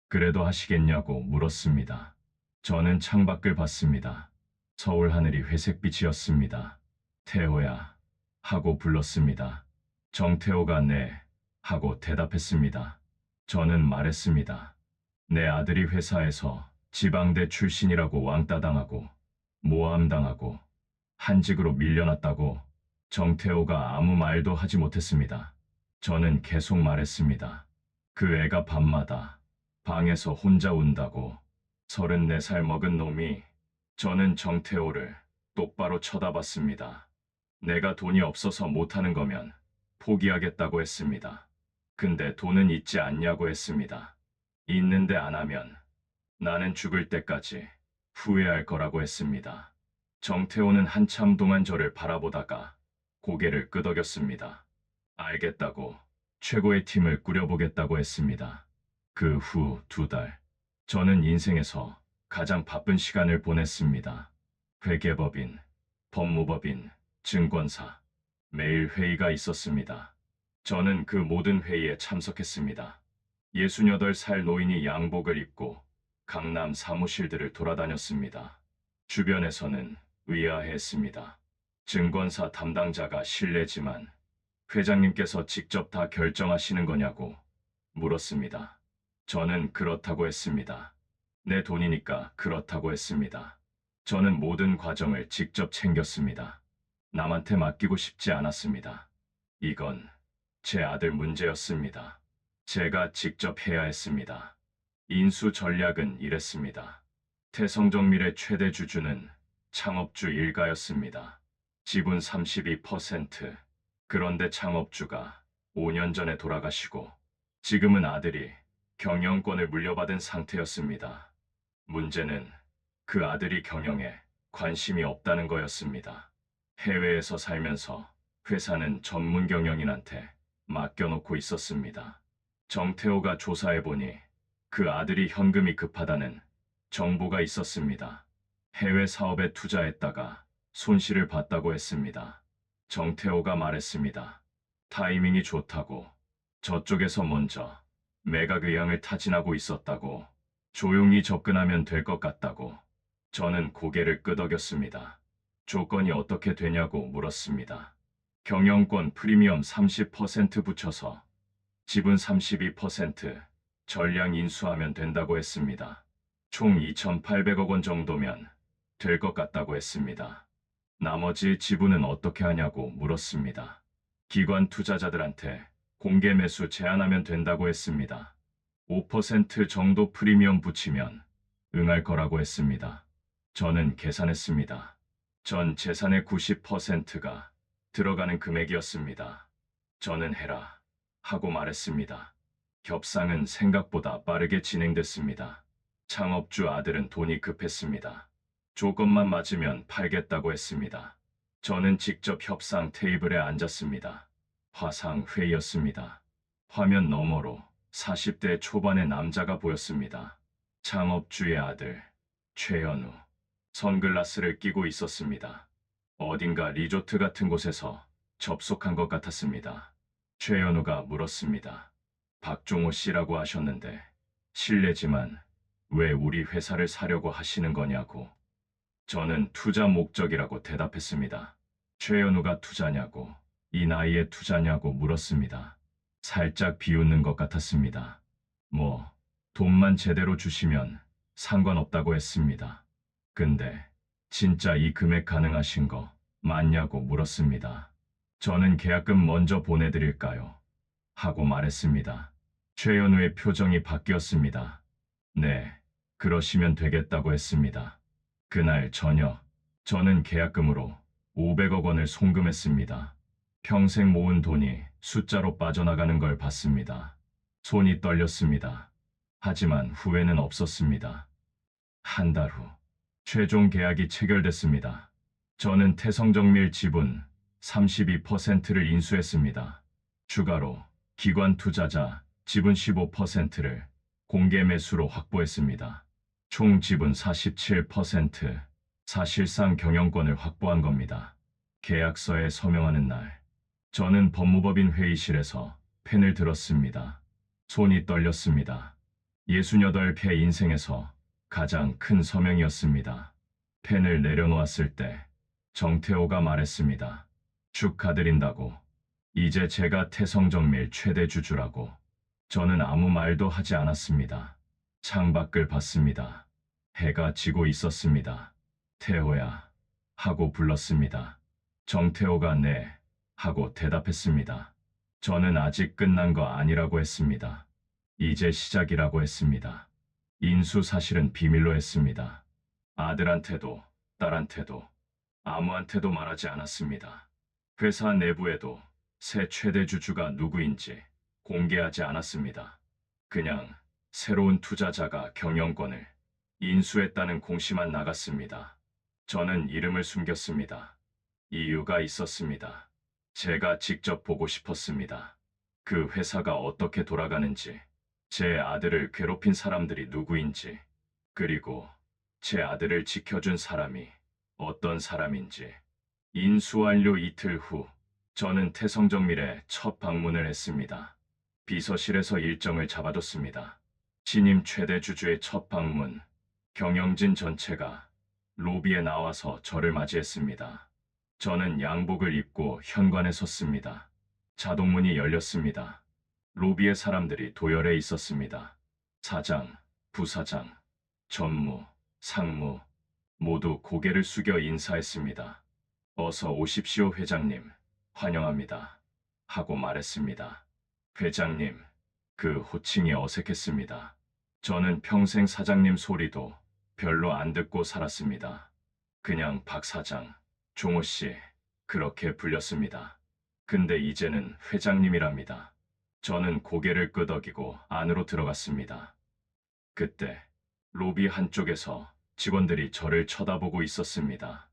그래도 하시겠냐고 물었습니다. 저는 창밖을 봤습니다. 서울 하늘이 회색빛이었습니다. 태호야 하고 불렀습니다. 정태호가 네 하고 대답했습니다. 저는 말했습니다. 내 아들이 회사에서 지방대 출신이라고 왕따당하고 모함당하고 한직으로 밀려났다고. 정태호가 아무 말도 하지 못했습니다. 저는 계속 말했습니다. 그 애가 밤마다 방에서 혼자 운다고. 34살 먹은 놈이. 저는 정태호를 똑바로 쳐다봤습니다. 내가 돈이 없어서 못하는 거면 포기하겠다고 했습니다. 근데 돈은 있지 않냐고 했습니다. 있는데 안 하면 나는 죽을 때까지 후회할 거라고 했습니다. 정태호는 한참 동안 저를 바라보다가 고개를 끄덕였습니다. 알겠다고, 최고의 팀을 꾸려보겠다고 했습니다. 그 후 2달, 저는 인생에서 가장 바쁜 시간을 보냈습니다. 회계법인, 법무법인, 증권사, 매일 회의가 있었습니다. 저는 그 모든 회의에 참석했습니다. 68살 노인이 양복을 입고 강남 사무실들을 돌아다녔습니다. 주변에서는 의아해했습니다. 증권사 담당자가 실례지만 회장님께서 직접 다 결정하시는 거냐고 물었습니다. 저는 그렇다고 했습니다. 내 돈이니까 그렇다고 했습니다. 저는 모든 과정을 직접 챙겼습니다. 남한테 맡기고 싶지 않았습니다. 이건 제 아들 문제였습니다. 제가 직접 해야 했습니다. 인수 전략은 이랬습니다. 태성정밀의 최대 주주는 창업주 일가였습니다. 지분 32%. 그런데 창업주가 5년 전에 돌아가시고 지금은 아들이 경영권을 물려받은 상태였습니다. 문제는 그 아들이 경영에 관심이 없다는 거였습니다. 해외에서 살면서 회사는 전문 경영인한테 맡겨놓고 있었습니다. 정태호가 조사해보니 그 아들이 현금이 급하다는 정보가 있었습니다. 해외 사업에 투자했다가 손실을 봤다고 했습니다. 정태호가 말했습니다. 타이밍이 좋다고, 저쪽에서 먼저 매각 의향을 타진하고 있었다고, 조용히 접근하면 될 것 같다고. 저는 고개를 끄덕였습니다. 조건이 어떻게 되냐고 물었습니다. 경영권 프리미엄 30% 붙여서 지분 32% 전량 인수하면 된다고 했습니다. 총 2,800억 원 정도면 될 것 같다고 했습니다. 나머지 지분은 어떻게 하냐고 물었습니다. 기관 투자자들한테 공개 매수 제한하면 된다고 했습니다. 5% 정도 프리미엄 붙이면 응할 거라고 했습니다. 저는 계산했습니다. 전 재산의 90%가 들어가는 금액이었습니다. 저는 해라 하고 말했습니다. 협상은 생각보다 빠르게 진행됐습니다. 창업주 아들은 돈이 급했습니다. 조건만 맞으면 팔겠다고 했습니다. 저는 직접 협상 테이블에 앉았습니다. 화상회의였습니다. 화면 너머로 40대 초반의 남자가 보였습니다. 창업주의 아들, 최현우. 선글라스를 끼고 있었습니다. 어딘가 리조트 같은 곳에서 접속한 것 같았습니다. 최현우가 물었습니다. 박종호 씨라고 하셨는데 실례지만 왜 우리 회사를 사려고 하시는 거냐고. 저는 투자 목적이라고 대답했습니다. 최현우가 투자냐고, 이 나이에 투자냐고 물었습니다. 살짝 비웃는 것 같았습니다. 뭐, 돈만 제대로 주시면 상관없다고 했습니다. 근데 진짜 이 금액 가능하신 거 맞냐고 물었습니다. 저는 계약금 먼저 보내드릴까요? 하고 말했습니다. 최현우의 표정이 바뀌었습니다. 네, 그러시면 되겠다고 했습니다. 그날 저녁, 저는 계약금으로 500억 원을 송금했습니다. 평생 모은 돈이 숫자로 빠져나가는 걸 봤습니다. 손이 떨렸습니다. 하지만 후회는 없었습니다. 한 달 후, 최종 계약이 체결됐습니다. 저는 태성정밀 지분 32%를 인수했습니다. 추가로 기관 투자자 지분 15%를 공개 매수로 확보했습니다. 총 지분 47%, 사실상 경영권을 확보한 겁니다. 계약서에 서명하는 날, 저는 법무법인 회의실에서 펜을 들었습니다. 손이 떨렸습니다. 68회 인생에서 가장 큰 서명이었습니다. 펜을 내려놓았을 때 정태호가 말했습니다. 축하드린다고. 이제 제가 태성정밀 최대 주주라고. 저는 아무 말도 하지 않았습니다. 창밖을 봤습니다. 해가 지고 있었습니다. 태호야 하고 불렀습니다. 정태호가 네 하고 대답했습니다. 저는 아직 끝난 거 아니라고 했습니다. 이제 시작이라고 했습니다. 인수 사실은 비밀로 했습니다. 아들한테도 딸한테도 아무한테도 말하지 않았습니다. 회사 내부에도 새 최대 주주가 누구인지 공개하지 않았습니다. 그냥 새로운 투자자가 경영권을 인수했다는 공시만 나갔습니다. 저는 이름을 숨겼습니다. 이유가 있었습니다. 제가 직접 보고 싶었습니다. 그 회사가 어떻게 돌아가는지, 제 아들을 괴롭힌 사람들이 누구인지, 그리고 제 아들을 지켜준 사람이 어떤 사람인지. 인수 완료 이틀 후, 저는 태성정밀에 첫 방문을 했습니다. 비서실에서 일정을 잡아뒀습니다. 신임 최대 주주의 첫 방문, 경영진 전체가 로비에 나와서 저를 맞이했습니다. 저는 양복을 입고 현관에 섰습니다. 자동문이 열렸습니다. 로비의 사람들이 도열해 있었습니다. 사장, 부사장, 전무, 상무 모두 고개를 숙여 인사했습니다. 어서 오십시오 회장님, 환영합니다. 하고 말했습니다. 회장님, 그 호칭이 어색했습니다. 저는 평생 사장님 소리도 별로 안 듣고 살았습니다. 그냥 박 사장, 종호 씨 그렇게 불렸습니다. 근데 이제는 회장님이랍니다. 저는 고개를 끄덕이고 안으로 들어갔습니다. 그때 로비 한쪽에서 직원들이 저를 쳐다보고 있었습니다.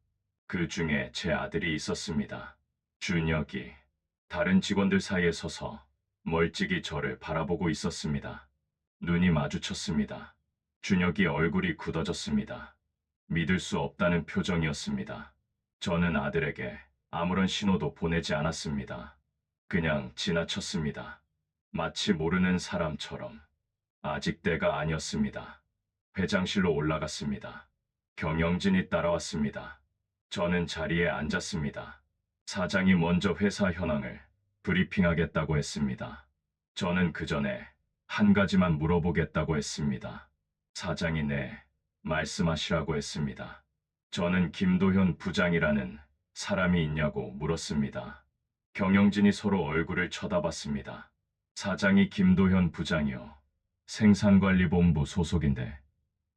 그 중에 제 아들이 있었습니다. 준혁이 다른 직원들 사이에 서서 멀찍이 저를 바라보고 있었습니다. 눈이 마주쳤습니다. 준혁이 얼굴이 굳어졌습니다. 믿을 수 없다는 표정이었습니다. 저는 아들에게 아무런 신호도 보내지 않았습니다. 그냥 지나쳤습니다. 마치 모르는 사람처럼. 아직 때가 아니었습니다. 회장실로 올라갔습니다. 경영진이 따라왔습니다. 저는 자리에 앉았습니다. 사장이 먼저 회사 현황을 브리핑하겠다고 했습니다. 저는 그 전에 한 가지만 물어보겠다고 했습니다. 사장이 네, 말씀하시라고 했습니다. 저는 김도현 부장이라는 사람이 있냐고 물었습니다. 경영진이 서로 얼굴을 쳐다봤습니다. 사장이 김도현 부장이요. 생산관리본부 소속인데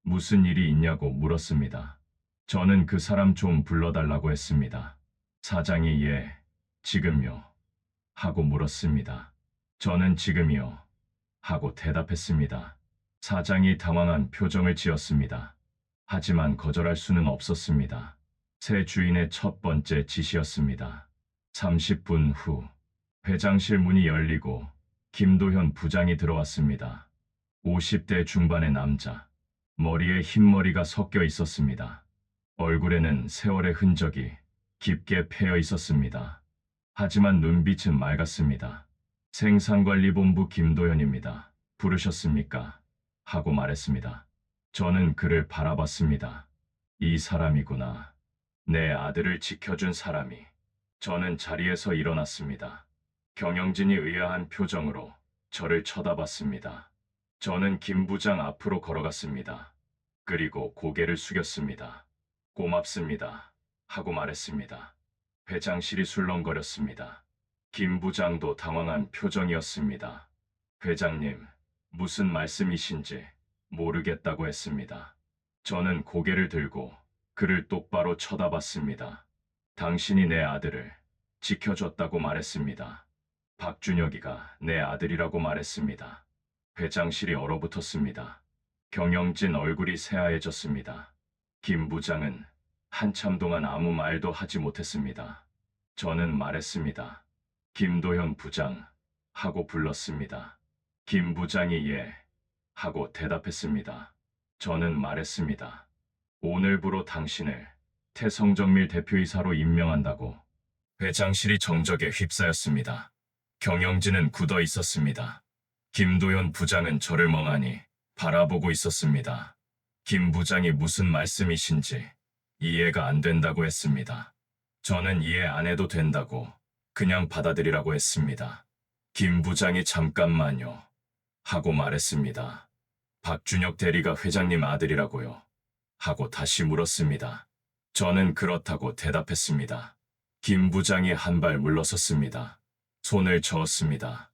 무슨 일이 있냐고 물었습니다. 저는 그 사람 좀 불러달라고 했습니다. 사장이 예, 지금요. 하고 물었습니다. 저는 지금이요. 하고 대답했습니다. 사장이 당황한 표정을 지었습니다. 하지만 거절할 수는 없었습니다. 새 주인의 첫 번째 지시였습니다. 30분 후 회장실 문이 열리고 김도현 부장이 들어왔습니다. 50대 중반의 남자, 머리에 흰머리가 섞여 있었습니다. 얼굴에는 세월의 흔적이 깊게 패여 있었습니다. 하지만 눈빛은 맑았습니다. 생산관리본부 김도현입니다. 부르셨습니까? 하고 말했습니다. 저는 그를 바라봤습니다. 이 사람이구나. 내 아들을 지켜준 사람이. 저는 자리에서 일어났습니다. 경영진이 의아한 표정으로 저를 쳐다봤습니다. 저는 김 부장 앞으로 걸어갔습니다. 그리고 고개를 숙였습니다. 고맙습니다. 하고 말했습니다. 회장실이 술렁거렸습니다. 김 부장도 당황한 표정이었습니다. 회장님, 무슨 말씀이신지 모르겠다고 했습니다. 저는 고개를 들고 그를 똑바로 쳐다봤습니다. 당신이 내 아들을 지켜줬다고 말했습니다. 박준혁이가 내 아들이라고 말했습니다. 회장실이 얼어붙었습니다. 경영진 얼굴이 새하얘졌습니다. 김 부장은 한참 동안 아무 말도 하지 못했습니다. 저는 말했습니다. 김도현 부장 하고 불렀습니다. 김 부장이 예 하고 대답했습니다. 저는 말했습니다. 오늘부로 당신을 태성정밀 대표이사로 임명한다고. 회장실이 정적에 휩싸였습니다. 경영진은 굳어 있었습니다. 김도현 부장은 저를 멍하니 바라보고 있었습니다. 김 부장이 무슨 말씀이신지 이해가 안 된다고 했습니다. 저는 이해 안 해도 된다고 그냥 받아들이라고 했습니다. 김 부장이 잠깐만요 하고 말했습니다. 박준혁 대리가 회장님 아들이라고요? 하고 다시 물었습니다. 저는 그렇다고 대답했습니다. 김 부장이 한 발 물러섰습니다. 손을 저었습니다.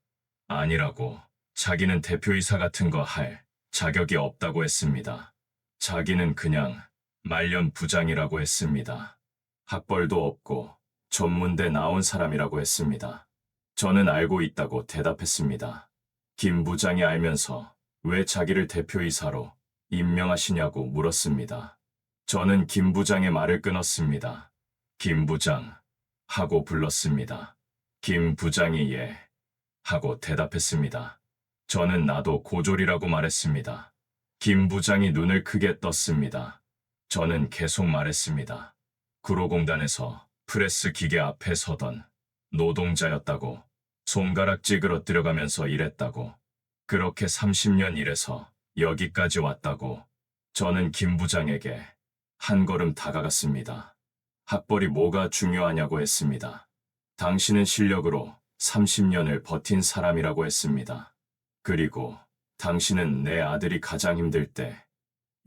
아니라고. 자기는 대표이사 같은 거 할 자격이 없다고 했습니다. 자기는 그냥 말년 부장이라고 했습니다. 학벌도 없고 전문대 나온 사람이라고 했습니다. 저는 알고 있다고 대답했습니다. 김 부장이 알면서 왜 자기를 대표이사로 임명하시냐고 물었습니다. 저는 김 부장의 말을 끊었습니다. 김 부장 하고 불렀습니다. 김 부장이 예 하고 대답했습니다. 저는 나도 고졸이라고 말했습니다. 김 부장이 눈을 크게 떴습니다. 저는 계속 말했습니다. 구로공단에서 프레스 기계 앞에 서던 노동자였다고. 손가락 찌그러 들어가면서 일했다고. 그렇게 30년 일해서 여기까지 왔다고. 저는 김 부장에게 한 걸음 다가갔습니다. 학벌이 뭐가 중요하냐고 했습니다. 당신은 실력으로 30년을 버틴 사람이라고 했습니다. 그리고 당신은 내 아들이 가장 힘들 때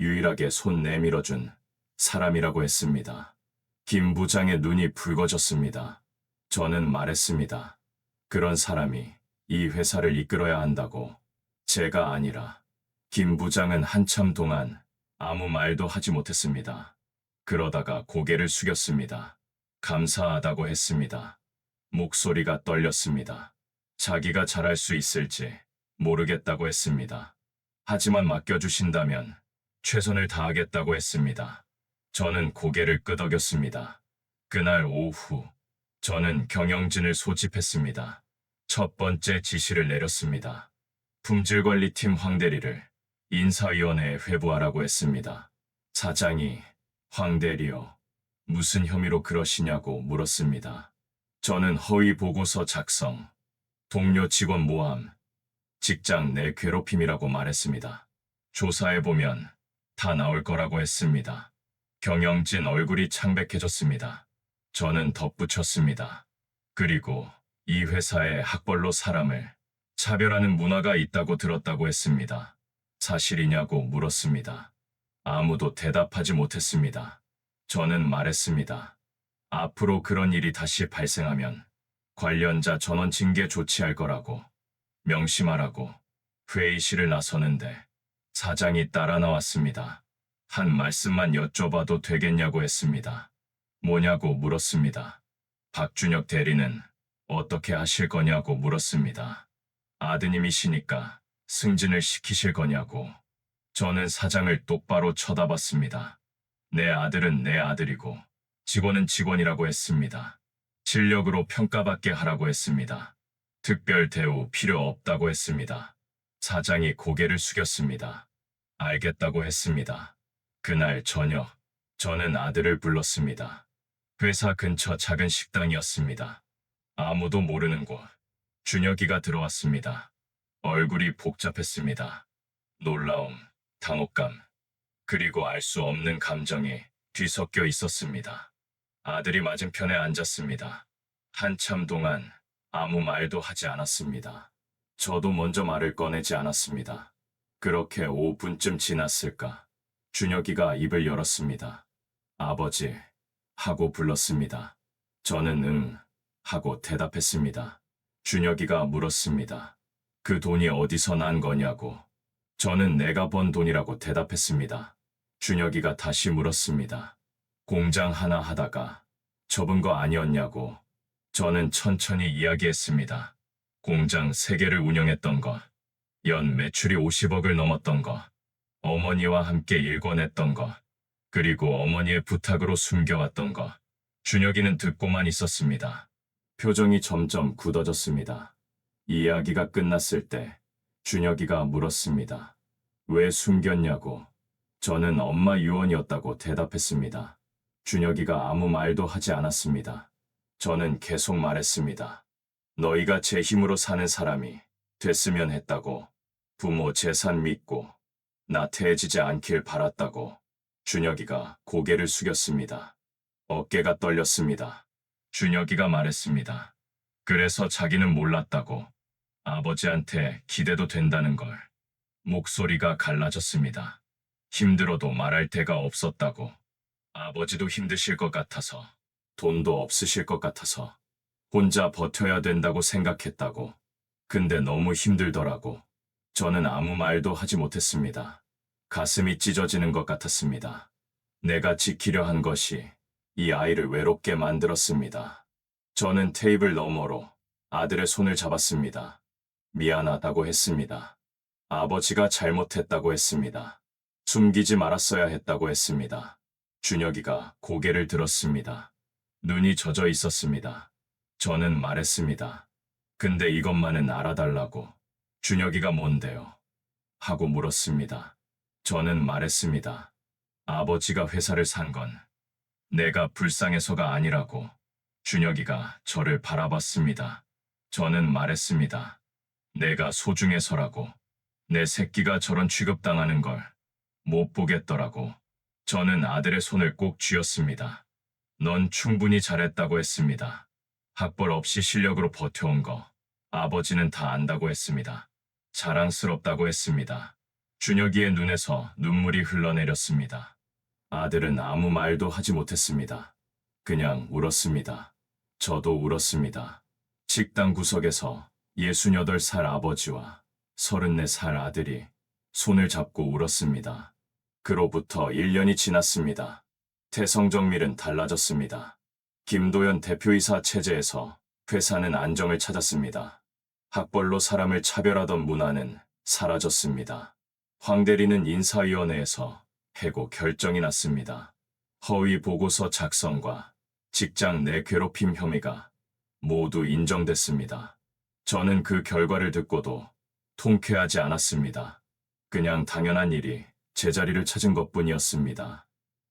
유일하게 손 내밀어준 사람이라고 했습니다. 김 부장의 눈이 붉어졌습니다. 저는 말했습니다. 그런 사람이 이 회사를 이끌어야 한다고. 제가 아니라. 김 부장은 한참 동안 아무 말도 하지 못했습니다. 그러다가 고개를 숙였습니다. 감사하다고 했습니다. 목소리가 떨렸습니다. 자기가 잘할 수 있을지 모르겠다고 했습니다. 하지만 맡겨주신다면 최선을 다하겠다고 했습니다. 저는 고개를 끄덕였습니다. 그날 오후, 저는 경영진을 소집했습니다. 첫 번째 지시를 내렸습니다. 품질관리팀 황대리를 인사위원회에 회부하라고 했습니다. 사장이 황대리요, 무슨 혐의로 그러시냐고 물었습니다. 저는 허위 보고서 작성, 동료 직원 모함, 직장 내 괴롭힘이라고 말했습니다. 조사해보면 다 나올 거라고 했습니다. 경영진 얼굴이 창백해졌습니다. 저는 덧붙였습니다. 그리고 이 회사에 학벌로 사람을 차별하는 문화가 있다고 들었다고 했습니다. 사실이냐고 물었습니다. 아무도 대답하지 못했습니다. 저는 말했습니다. 앞으로 그런 일이 다시 발생하면 관련자 전원 징계 조치할 거라고. 명심하라고. 회의실을 나서는데 사장이 따라 나왔습니다. 한 말씀만 여쭤봐도 되겠냐고 했습니다. 뭐냐고 물었습니다. 박준혁 대리는 어떻게 하실 거냐고 물었습니다. 아드님이시니까 승진을 시키실 거냐고. 저는 사장을 똑바로 쳐다봤습니다. 내 아들은 내 아들이고 직원은 직원이라고 했습니다. 실력으로 평가받게 하라고 했습니다. 특별 대우 필요 없다고 했습니다. 사장이 고개를 숙였습니다. 알겠다고 했습니다. 그날 저녁, 저는 아들을 불렀습니다. 회사 근처 작은 식당이었습니다. 아무도 모르는 곳. 준혁이가 들어왔습니다. 얼굴이 복잡했습니다. 놀라움, 당혹감, 그리고 알 수 없는 감정이 뒤섞여 있었습니다. 아들이 맞은편에 앉았습니다. 한참 동안 아무 말도 하지 않았습니다. 저도 먼저 말을 꺼내지 않았습니다. 그렇게 5분쯤 지났을까? 준혁이가 입을 열었습니다. 아버지, 하고 불렀습니다. 저는 응, 하고 대답했습니다. 준혁이가 물었습니다. 그 돈이 어디서 난 거냐고. 저는 내가 번 돈이라고 대답했습니다. 준혁이가 다시 물었습니다. 공장 하나 하다가 접은 거 아니었냐고. 저는 천천히 이야기했습니다. 공장 3개를 운영했던 거, 연 매출이 50억을 넘었던 거, 어머니와 함께 일궈냈던 거, 그리고 어머니의 부탁으로 숨겨왔던 거. 준혁이는 듣고만 있었습니다. 표정이 점점 굳어졌습니다. 이야기가 끝났을 때 준혁이가 물었습니다. 왜 숨겼냐고. 저는 엄마 유언이었다고 대답했습니다. 준혁이가 아무 말도 하지 않았습니다. 저는 계속 말했습니다. 너희가 제 힘으로 사는 사람이 됐으면 했다고. 부모 재산 믿고 나태해지지 않길 바랐다고. 준혁이가 고개를 숙였습니다. 어깨가 떨렸습니다. 준혁이가 말했습니다. 그래서 자기는 몰랐다고. 아버지한테 기대도 된다는 걸. 목소리가 갈라졌습니다. 힘들어도 말할 데가 없었다고. 아버지도 힘드실 것 같아서, 돈도 없으실 것 같아서, 혼자 버텨야 된다고 생각했다고. 근데 너무 힘들더라고. 저는 아무 말도 하지 못했습니다. 가슴이 찢어지는 것 같았습니다. 내가 지키려 한 것이 이 아이를 외롭게 만들었습니다. 저는 테이블 너머로 아들의 손을 잡았습니다. 미안하다고 했습니다. 아버지가 잘못했다고 했습니다. 숨기지 말았어야 했다고 했습니다. 준혁이가 고개를 들었습니다. 눈이 젖어 있었습니다. 저는 말했습니다. 근데 이것만은 알아달라고. 준혁이가 뭔데요? 하고 물었습니다. 저는 말했습니다. 아버지가 회사를 산 건 내가 불쌍해서가 아니라고. 준혁이가 저를 바라봤습니다. 저는 말했습니다. 내가 소중해서라고. 내 새끼가 저런 취급당하는 걸 못 보겠더라고. 저는 아들의 손을 꼭 쥐었습니다. 넌 충분히 잘했다고 했습니다. 학벌 없이 실력으로 버텨온 거 아버지는 다 안다고 했습니다. 자랑스럽다고 했습니다. 준혁이의 눈에서 눈물이 흘러내렸습니다. 아들은 아무 말도 하지 못했습니다. 그냥 울었습니다. 저도 울었습니다. 식당 구석에서 68살 아버지와 34살 아들이 손을 잡고 울었습니다. 그로부터 1년이 지났습니다. 태성정밀은 달라졌습니다. 김도연 대표이사 체제에서 회사는 안정을 찾았습니다. 학벌로 사람을 차별하던 문화는 사라졌습니다. 황 대리는 인사위원회에서 해고 결정이 났습니다. 허위 보고서 작성과 직장 내 괴롭힘 혐의가 모두 인정됐습니다. 저는 그 결과를 듣고도 통쾌하지 않았습니다. 그냥 당연한 일이 제자리를 찾은 것뿐이었습니다.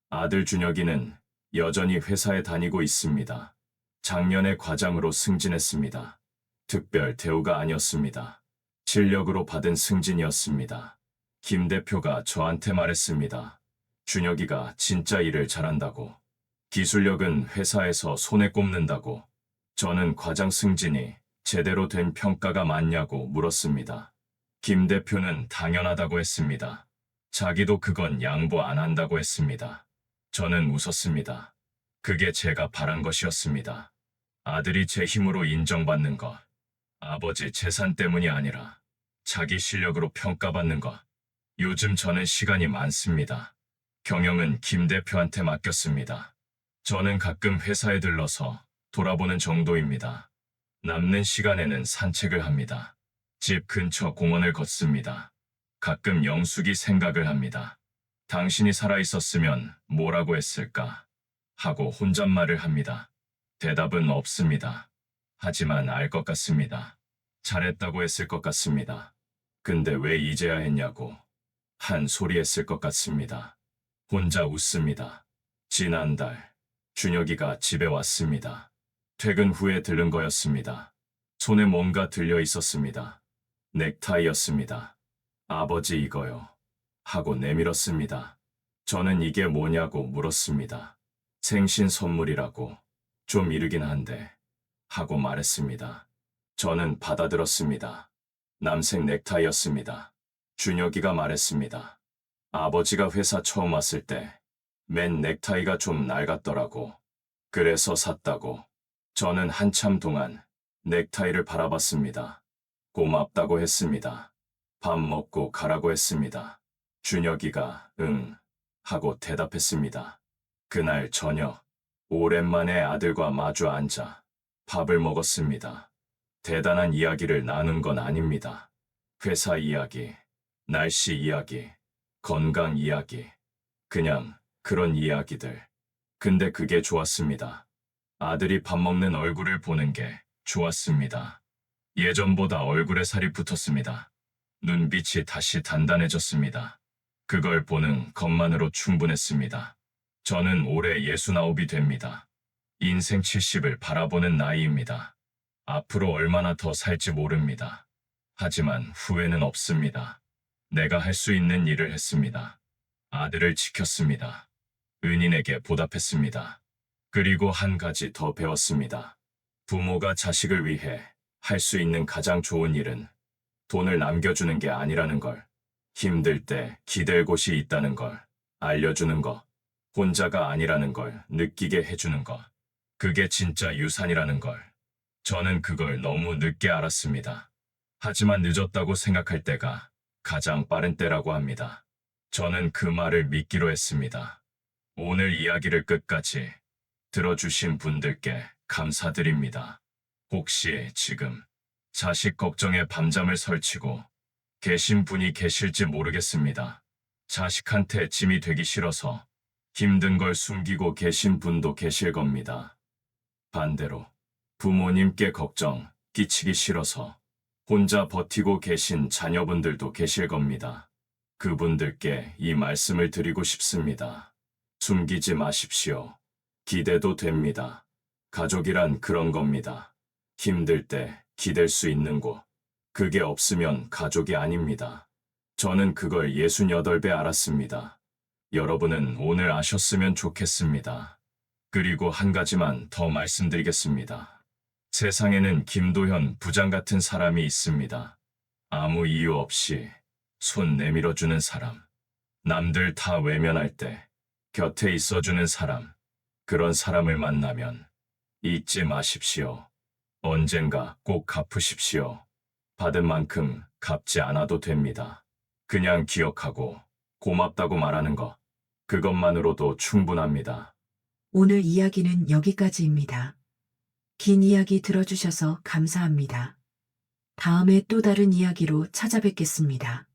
아들 준혁이는 여전히 회사에 다니고 있습니다. 작년에 과장으로 승진했습니다. 특별 대우가 아니었습니다. 실력으로 받은 승진이었습니다. 김 대표가 저한테 말했습니다. 준혁이가 진짜 일을 잘한다고. 기술력은 회사에서 손에 꼽는다고. 저는 과장 승진이 제대로 된 평가가 맞냐고 물었습니다. 김 대표는 당연하다고 했습니다. 자기도 그건 양보 안 한다고 했습니다. 저는 웃었습니다. 그게 제가 바란 것이었습니다. 아들이 제 힘으로 인정받는 것, 아버지 재산 때문이 아니라 자기 실력으로 평가받는 것. 요즘 저는 시간이 많습니다. 경영은 김 대표한테 맡겼습니다. 저는 가끔 회사에 들러서 돌아보는 정도입니다. 남는 시간에는 산책을 합니다. 집 근처 공원을 걷습니다. 가끔 영숙이 생각을 합니다. 당신이 살아있었으면 뭐라고 했을까? 하고 혼잣말을 합니다. 대답은 없습니다. 하지만 알 것 같습니다. 잘했다고 했을 것 같습니다. 근데 왜 이제야 했냐고 한 소리 했을 것 같습니다. 혼자 웃습니다. 지난달 준혁이가 집에 왔습니다. 퇴근 후에 들른 거였습니다. 손에 뭔가 들려 있었습니다. 넥타이였습니다. 아버지 이거요. 하고 내밀었습니다. 저는 이게 뭐냐고 물었습니다. 생신 선물이라고. 좀 이르긴 한데. 하고 말했습니다. 저는 받아들었습니다. 남색 넥타이였습니다. 준혁이가 말했습니다. 아버지가 회사 처음 왔을 때 맨 넥타이가 좀 낡았더라고. 그래서 샀다고. 저는 한참 동안 넥타이를 바라봤습니다. 고맙다고 했습니다. 밥 먹고 가라고 했습니다. 준혁이가 응 하고 대답했습니다. 그날 저녁 오랜만에 아들과 마주 앉아 밥을 먹었습니다. 대단한 이야기를 나눈 건 아닙니다. 회사 이야기, 날씨 이야기, 건강 이야기, 그냥 그런 이야기들. 근데 그게 좋았습니다. 아들이 밥 먹는 얼굴을 보는 게 좋았습니다. 예전보다 얼굴에 살이 붙었습니다. 눈빛이 다시 단단해졌습니다. 그걸 보는 것만으로 충분했습니다. 저는 올해 69이 됩니다. 인생 70을 바라보는 나이입니다. 앞으로 얼마나 더 살지 모릅니다. 하지만 후회는 없습니다. 내가 할 수 있는 일을 했습니다. 아들을 지켰습니다. 은인에게 보답했습니다. 그리고 한 가지 더 배웠습니다. 부모가 자식을 위해 할 수 있는 가장 좋은 일은 돈을 남겨주는 게 아니라는 걸, 힘들 때 기댈 곳이 있다는 걸 알려주는 거, 혼자가 아니라는 걸 느끼게 해주는 거, 그게 진짜 유산이라는 걸. 저는 그걸 너무 늦게 알았습니다. 하지만 늦었다고 생각할 때가 가장 빠른 때라고 합니다. 저는 그 말을 믿기로 했습니다. 오늘 이야기를 끝까지 들어주신 분들께 감사드립니다. 혹시 지금 자식 걱정에 밤잠을 설치고 계신 분이 계실지 모르겠습니다. 자식한테 짐이 되기 싫어서 힘든 걸 숨기고 계신 분도 계실 겁니다. 반대로 부모님께 걱정 끼치기 싫어서 혼자 버티고 계신 자녀분들도 계실 겁니다. 그분들께 이 말씀을 드리고 싶습니다. 숨기지 마십시오. 기대도 됩니다. 가족이란 그런 겁니다. 힘들 때 기댈 수 있는 곳. 그게 없으면 가족이 아닙니다. 저는 그걸 68배 알았습니다. 여러분은 오늘 아셨으면 좋겠습니다. 그리고 한 가지만 더 말씀드리겠습니다. 세상에는 김도현 부장 같은 사람이 있습니다. 아무 이유 없이 손 내밀어주는 사람. 남들 다 외면할 때 곁에 있어주는 사람. 그런 사람을 만나면 잊지 마십시오. 언젠가 꼭 갚으십시오. 받은 만큼 갚지 않아도 됩니다. 그냥 기억하고 고맙다고 말하는 것. 그것만으로도 충분합니다. 오늘 이야기는 여기까지입니다. 긴 이야기 들어주셔서 감사합니다. 다음에 또 다른 이야기로 찾아뵙겠습니다.